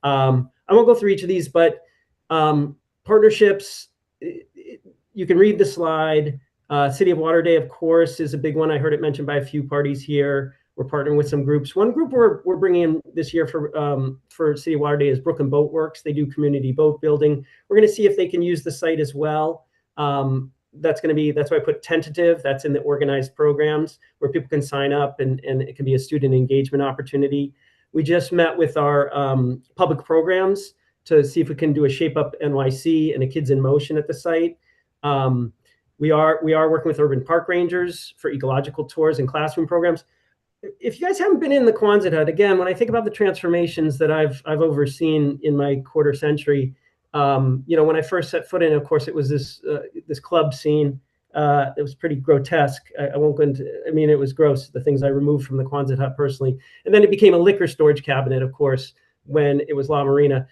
I won't go through each of these, but partnerships, you can read the slide. City of Water Day, of course, is a big one. I heard it mentioned by a few parties here. We're partnering with some groups. One group we're bringing in this year for City of Water Day is Brooklyn Boat Works. They do community boat building. We're going to see if they can use the site as well. That's why I put tentative. That's in the organized programs where people can sign up and it can be a student engagement opportunity. We just met with our public programs to see if we can do a Shape Up NYC and a Kids in Motion at the site. We are working with urban park rangers for ecological tours and classroom programs. If you guys haven't been in the Quonset hut, again, when I think about the transformations that I've overseen in my quarter century, when I first set foot in, of course, it was this club scene. It was pretty grotesque. I won't go into. I mean, it was gross. The things I removed from the Quonset hut personally, and then it became a liquor storage cabinet, of course, when it was La Marina.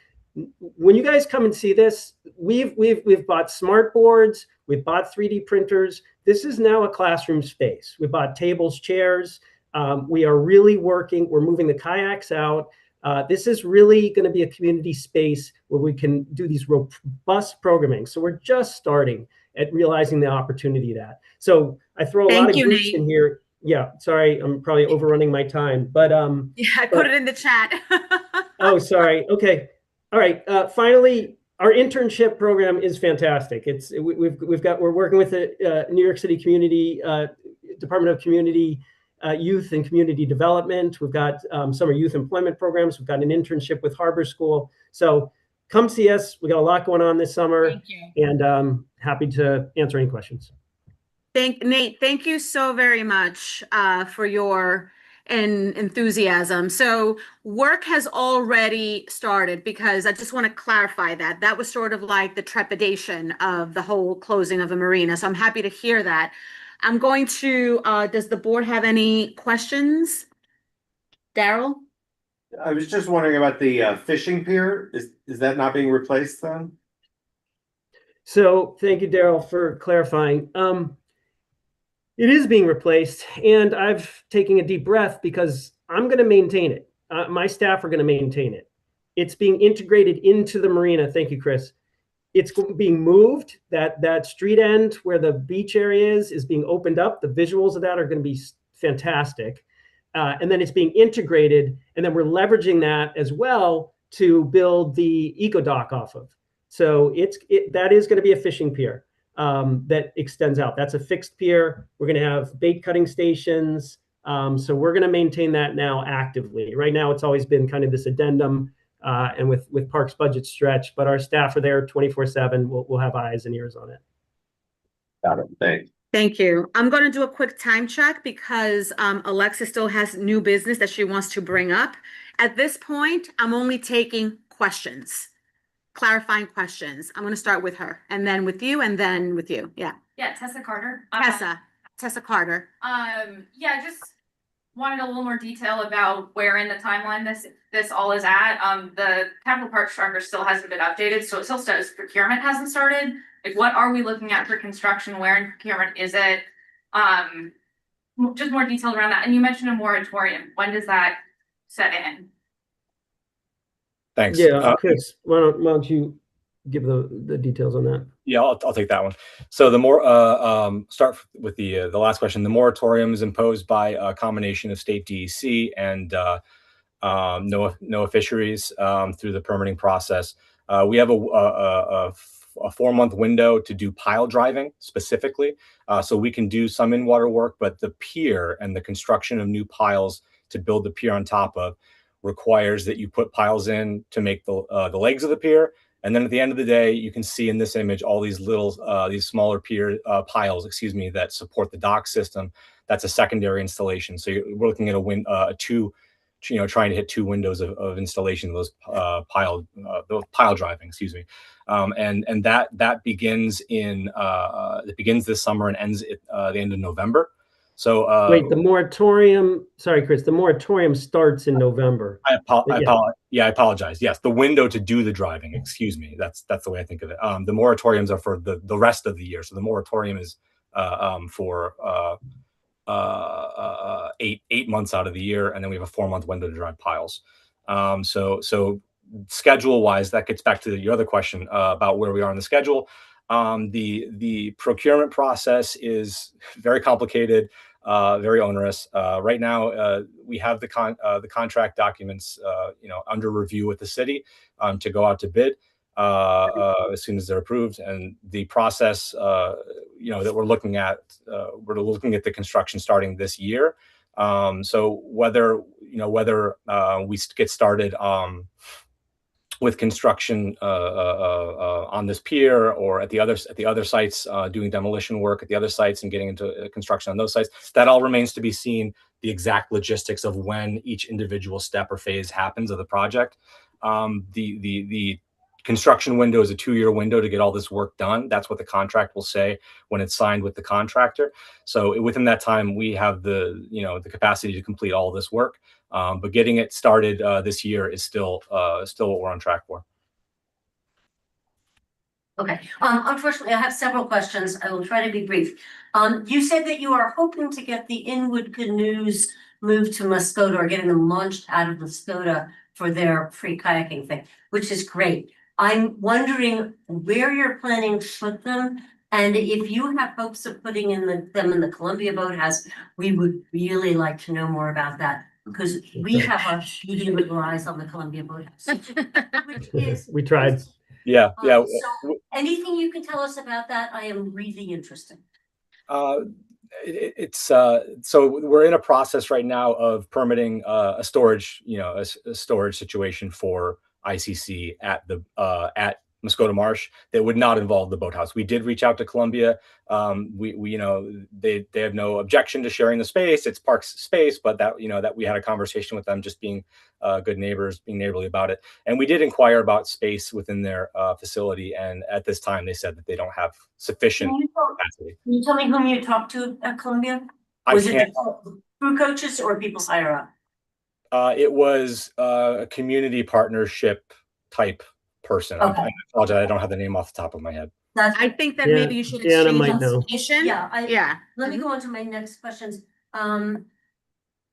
When you guys come and see this, we've bought smart boards, we've bought 3D printers. This is now a classroom space. We bought tables, chairs. We are really working. We're moving the kayaks out. This is really going to be a community space where we can do these robust programming. So we're just starting at realizing the opportunity that. So I throw a lot of groups in here. Yeah, sorry, I'm probably overrunning my time, but yeah, I put it in the chat. Oh, sorry. Okay. All right. Finally, our internship program is fantastic. We're working with the New York City Community Department of Community Youth and Community Development. We've got summer youth employment programs. We've got an internship with Harbor School. So come see us. We got a lot going on this summer. Thank you. And happy to answer any questions. Nate, thank you so very much for your enthusiasm. So work has already started, because I just want to clarify that was sort of like the trepidation of the whole closing of the marina. So I'm happy to hear that. I'm going to, does the board have any questions? Daryl? I was just wondering about the fishing pier. Is that not being replaced then? So thank you, Daryl, for clarifying. It is being replaced, and I've taken a deep breath because I'm going to maintain it. My staff are going to maintain it. It's being integrated into the marina. Thank you, Chris. It's being moved. That street end where the beach area is being opened up. The visuals of that are going to be fantastic. And then it's being integrated, and then we're leveraging that as well to build the eco dock off of. So that is going to be a fishing pier that extends out. That's a fixed pier. We're going to have bait cutting stations. So we're going to maintain that now actively. Right now, it's always been kind of this addendum and with Parks budget stretch, but our staff are there 24/7. We'll have eyes and ears on it. Got it. Thanks. Thank you. I'm going to do a quick time check because Alexa still has new business that she wants to bring up. At this point, I'm only taking questions, clarifying questions. I'm going to start with her, and then with you, and then with you. Yeah. Yeah, Tessa Carter. Tessa Carter. Yeah, just wanted a little more detail about where in the timeline this all is at. The Capital Parks Charter still hasn't been updated, so it still says procurement hasn't started. Like, what are we looking at for construction? Where in procurement is it? Just more details around that. And you mentioned a moratorium. When does that set in? Thanks. Yeah, Chris, why don't you give the details on that? Yeah, I'll take that one. So the more start with the last question. The moratorium is imposed by a combination of state DEC and NOAA Fisheries through the permitting process. We have a 4-month window to do pile driving specifically, so we can do some in-water work, but the pier and the construction of new piles to build the pier on top of requires that you put piles in to make the legs of the pier. And then at the end of the day, you can see in this image all these little, these smaller pier piles, that support the dock system. That's a secondary installation. So we're looking at a two, trying to hit 2 windows of installation of those pile driving, and that begins it begins this summer and ends at the end of November. So wait, the moratorium. Sorry, Chris. The moratorium starts in November. I apologize. Yes, the window to do the driving. Excuse me. That's the way I think of it. The moratoriums are for the rest of the year. So the moratorium is for 8 months out of the year, and then we have a 4-month window to drive piles. So schedule wise, that gets back to your other question about where we are on the schedule. The procurement process is very complicated. Very onerous. Right now, we have the contract documents, under review with the city to go out to bid as soon as they're approved. And the process, that we're looking at the construction starting this year. So whether we get started with construction on this pier or at the other sites, doing demolition work at the other sites and getting into construction on those sites. That all remains to be seen, the exact logistics of when each individual step or phase happens of the project. The construction window is a 2-year window to get all this work done. That's what the contract will say when it's signed with the contractor. So within that time, we have the capacity to complete all this work. But getting it started this year is still what we're on track for. Okay, unfortunately, I have several questions. I will try to be brief. You said that you are hoping to get the Inwood canoes moved to Muskota or getting them launched out of Muskota for their free kayaking thing, which is great. I'm wondering where you're planning to put them, and if you have hopes of putting them in the Columbia Boathouse, we would really like to know more about that, because we have our medium eyes on the Columbia Boathouse, which is. We tried. Yeah. So anything you can tell us about that, I am really interested. So we're in a process right now of permitting a storage, a storage situation for ICC at Muskota Marsh that would not involve the boathouse. We did reach out to Columbia. They have no objection to sharing the space. It's Parks space, but that we had a conversation with them, just being good neighbors, being neighborly about it. And we did inquire about space within their facility. And at this time, they said that they don't have sufficient capacity. Can you tell me whom you talked to at Columbia? Was it crew coaches or people higher up? It was a community partnership type person. Okay. I apologize, I don't have the name off the top of my head. I think that Yeah, maybe you should Deanna exchange might know. information. Yeah, let me go on to my next questions.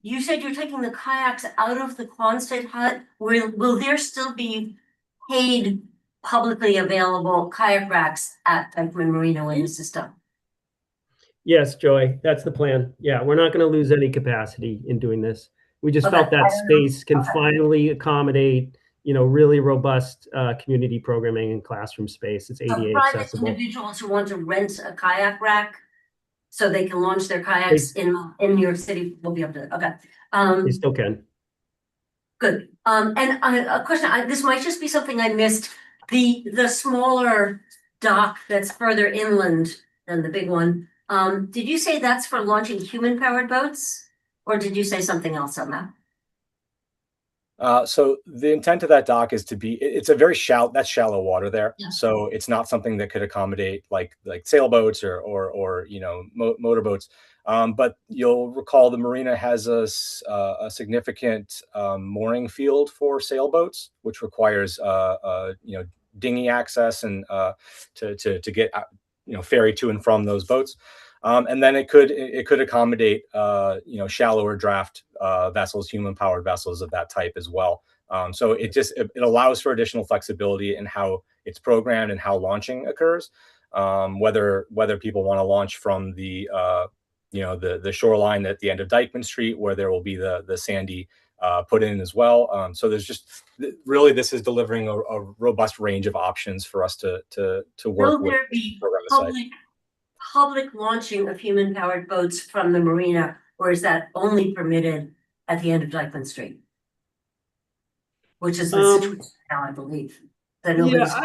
You said you're taking the kayaks out of the Quonset hut. Will there still be paid publicly available kayak racks at Dyckman Marina when this is done? Yes, Joy, that's the plan. Yeah, we're not going to lose any capacity in doing this. We just felt that space can finally accommodate, really robust community programming and classroom space. It's ADA Private accessible. individuals who want to rent a kayak rack so they can launch their kayaks in New York City will be able to. Okay. They still can. Good. And a question. This might just be something I missed. The smaller dock that's further inland than the big one. Did you say that's for launching human-powered boats, or did you say something else on that? So the intent of that dock is it's a very shallow water there. Yeah. So it's not something that could accommodate like sailboats or motorboats. But you'll recall the marina has a significant mooring field for sailboats, which requires dinghy access and to get ferry to and from those boats. And then it could accommodate shallower draft vessels, human powered vessels of that type as well. So it allows for additional flexibility in how it's programmed and how launching occurs. Whether people want to launch from the shoreline at the end of Dyckman Street, where there will be the sandy put in as well. So there's really, this is delivering a robust range of options for us to work with. Will there be public launching of human-powered boats from the marina, or is that only permitted at the end of Dyckman Street? Which is the situation now, I believe. It's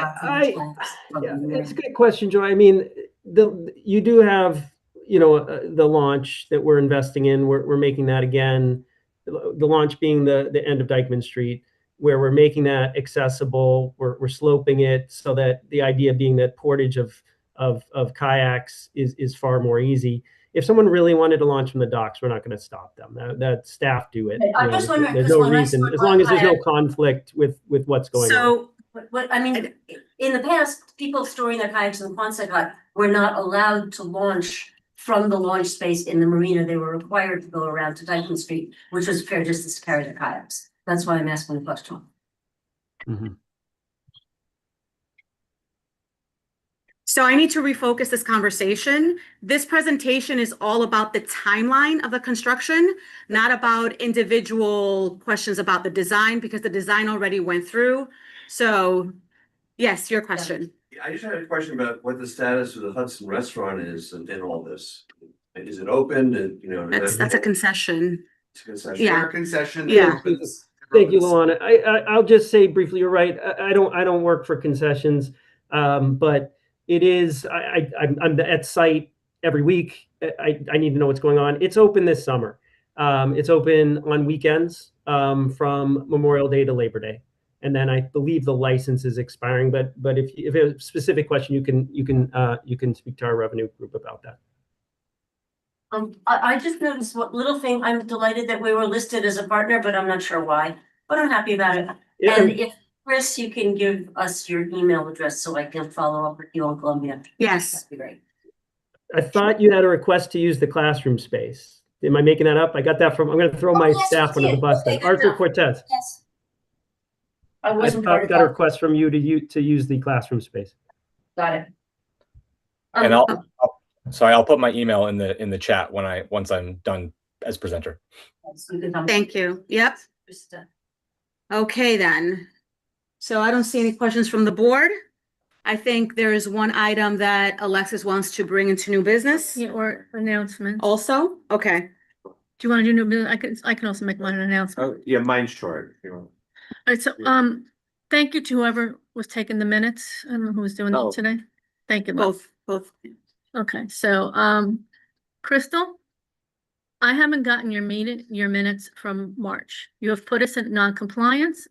a good question, Joy. I mean, you do have, the launch that we're investing in. We're making that again. The launch being the end of Dyckman Street, where we're making that accessible. We're sloping it so that the idea being that portage of kayaks is far more easy. If someone really wanted to launch from the docks, we're not going to stop them. That staff do it. I'm just wondering, there's no reason, as long as there's no conflict with what's going on. What I mean, in the past, people storing their kayaks in the Quonset hut were not allowed to launch from the launch space in the marina. They were required to go around to Dyckman Street, which was fair distance to carry their kayaks. That's why I'm asking the question. Mm-hmm. So I need to refocus this conversation. This presentation is all about the timeline of the construction, not about individual questions about the design, because the design already went through. So yes, your question. I just had a question about what the status of the Hudson restaurant is in all this. Is it open? And That's a concession. It's a concession. Yeah. Concession. Yeah. Thank you, Luana. I'll just say briefly, you're right. I don't work for concessions. But it is, I'm at site every week. I need to know what's going on. It's open this summer. It's open on weekends, from Memorial Day to Labor Day. And then I believe the license is expiring, but if you have a specific question, you can speak to our revenue group about that. I just noticed what little thing, I'm delighted that we were listed as a partner, but I'm not sure why, but I'm happy about it. Yeah. And if, Chris, you can give us your email address so I can follow up with you on Columbia. Yes. That'd be great. I thought you had a request to use the classroom space. Am I making that up? I got that from, I'm gonna throw my yes, staff you under the did. bus Okay, then. good Arthur enough. Cortez. Yes. I I wasn't part of got a that. request from you to use the classroom space. Got it. And I'll put my email in the chat once I'm done as presenter. Thank you. Yep. Okay, then. So I don't see any questions from the board. I think there is one item that Alexis wants to bring into new business. Yeah, or announcements. Also, okay. Do you want to do new business? I can also make mine an announcement. Oh, yeah, mine's short. If you want. All right, so, thank you to whoever was taking the minutes. I don't know who was doing Oh. it today. Thank you. Both. Okay, so, Crystal, I haven't gotten your minutes from March. You have put us in non-compliance.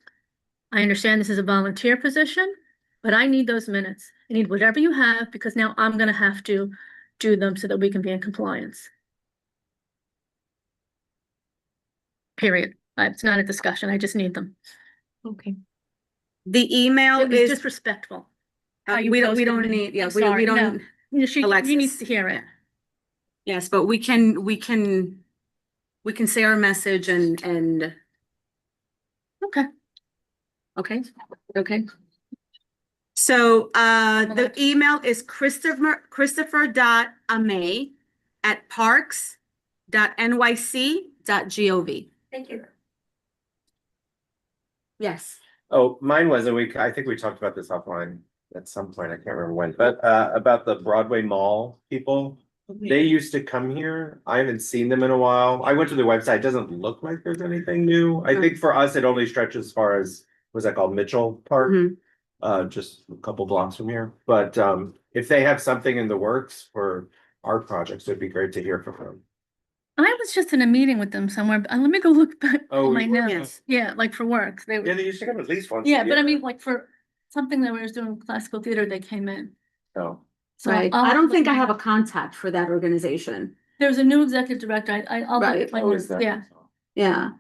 I understand this is a volunteer position, but I need those minutes. I need whatever you have, because now I'm gonna have to do them so that we can be in compliance. Period. It's not a discussion. I just need them. Okay. The email It was is disrespectful. how you we posted don't it. need, yeah, I'm we sorry, don't. no. You Alexis. need to hear it. Yes, but we can say our message and. Okay. Okay, okay. So, the email is christopher.amay@parks.nyc.gov. Thank you. Yes. Oh, mine was a week. I think we talked about this offline at some point. I can't remember when, but about the Broadway Mall people. They used to come here. I haven't seen them in a while. I went to their website. It doesn't look like there's anything new. I think for us, it only stretches as far as, what's that called, Mitchell Park? Just a couple blocks from here. But if they have something in the works for art projects, it'd be great to hear from them. I was just in a meeting with them somewhere, but let me go look back Oh, at my you were? notes. Yeah, like for work. They Yeah, were, they used to come at least once. a yeah, but I year. mean, like for something that we was doing classical theater, they came in. Oh. So Right. I'll I don't look think I at have a that. contact for that organization. There's a new executive director. I'll look Right. at my Oh, notes. is that- Yeah. Yeah.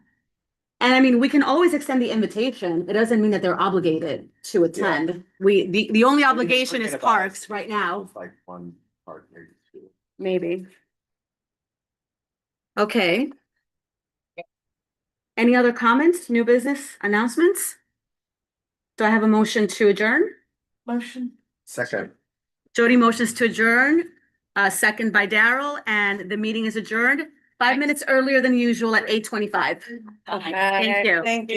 And I mean, we can always extend the invitation. It doesn't mean that they're obligated to attend. The only obligation is thinking about it. parks right now, It's like one part, maybe two. maybe. Okay. Any other comments, new business announcements? Do I have a motion to adjourn? Motion. Second. Jody motions to adjourn, second by Daryl, and the meeting is adjourned 5 minutes earlier than usual at 8:25. Okay. Thank you. Thank you.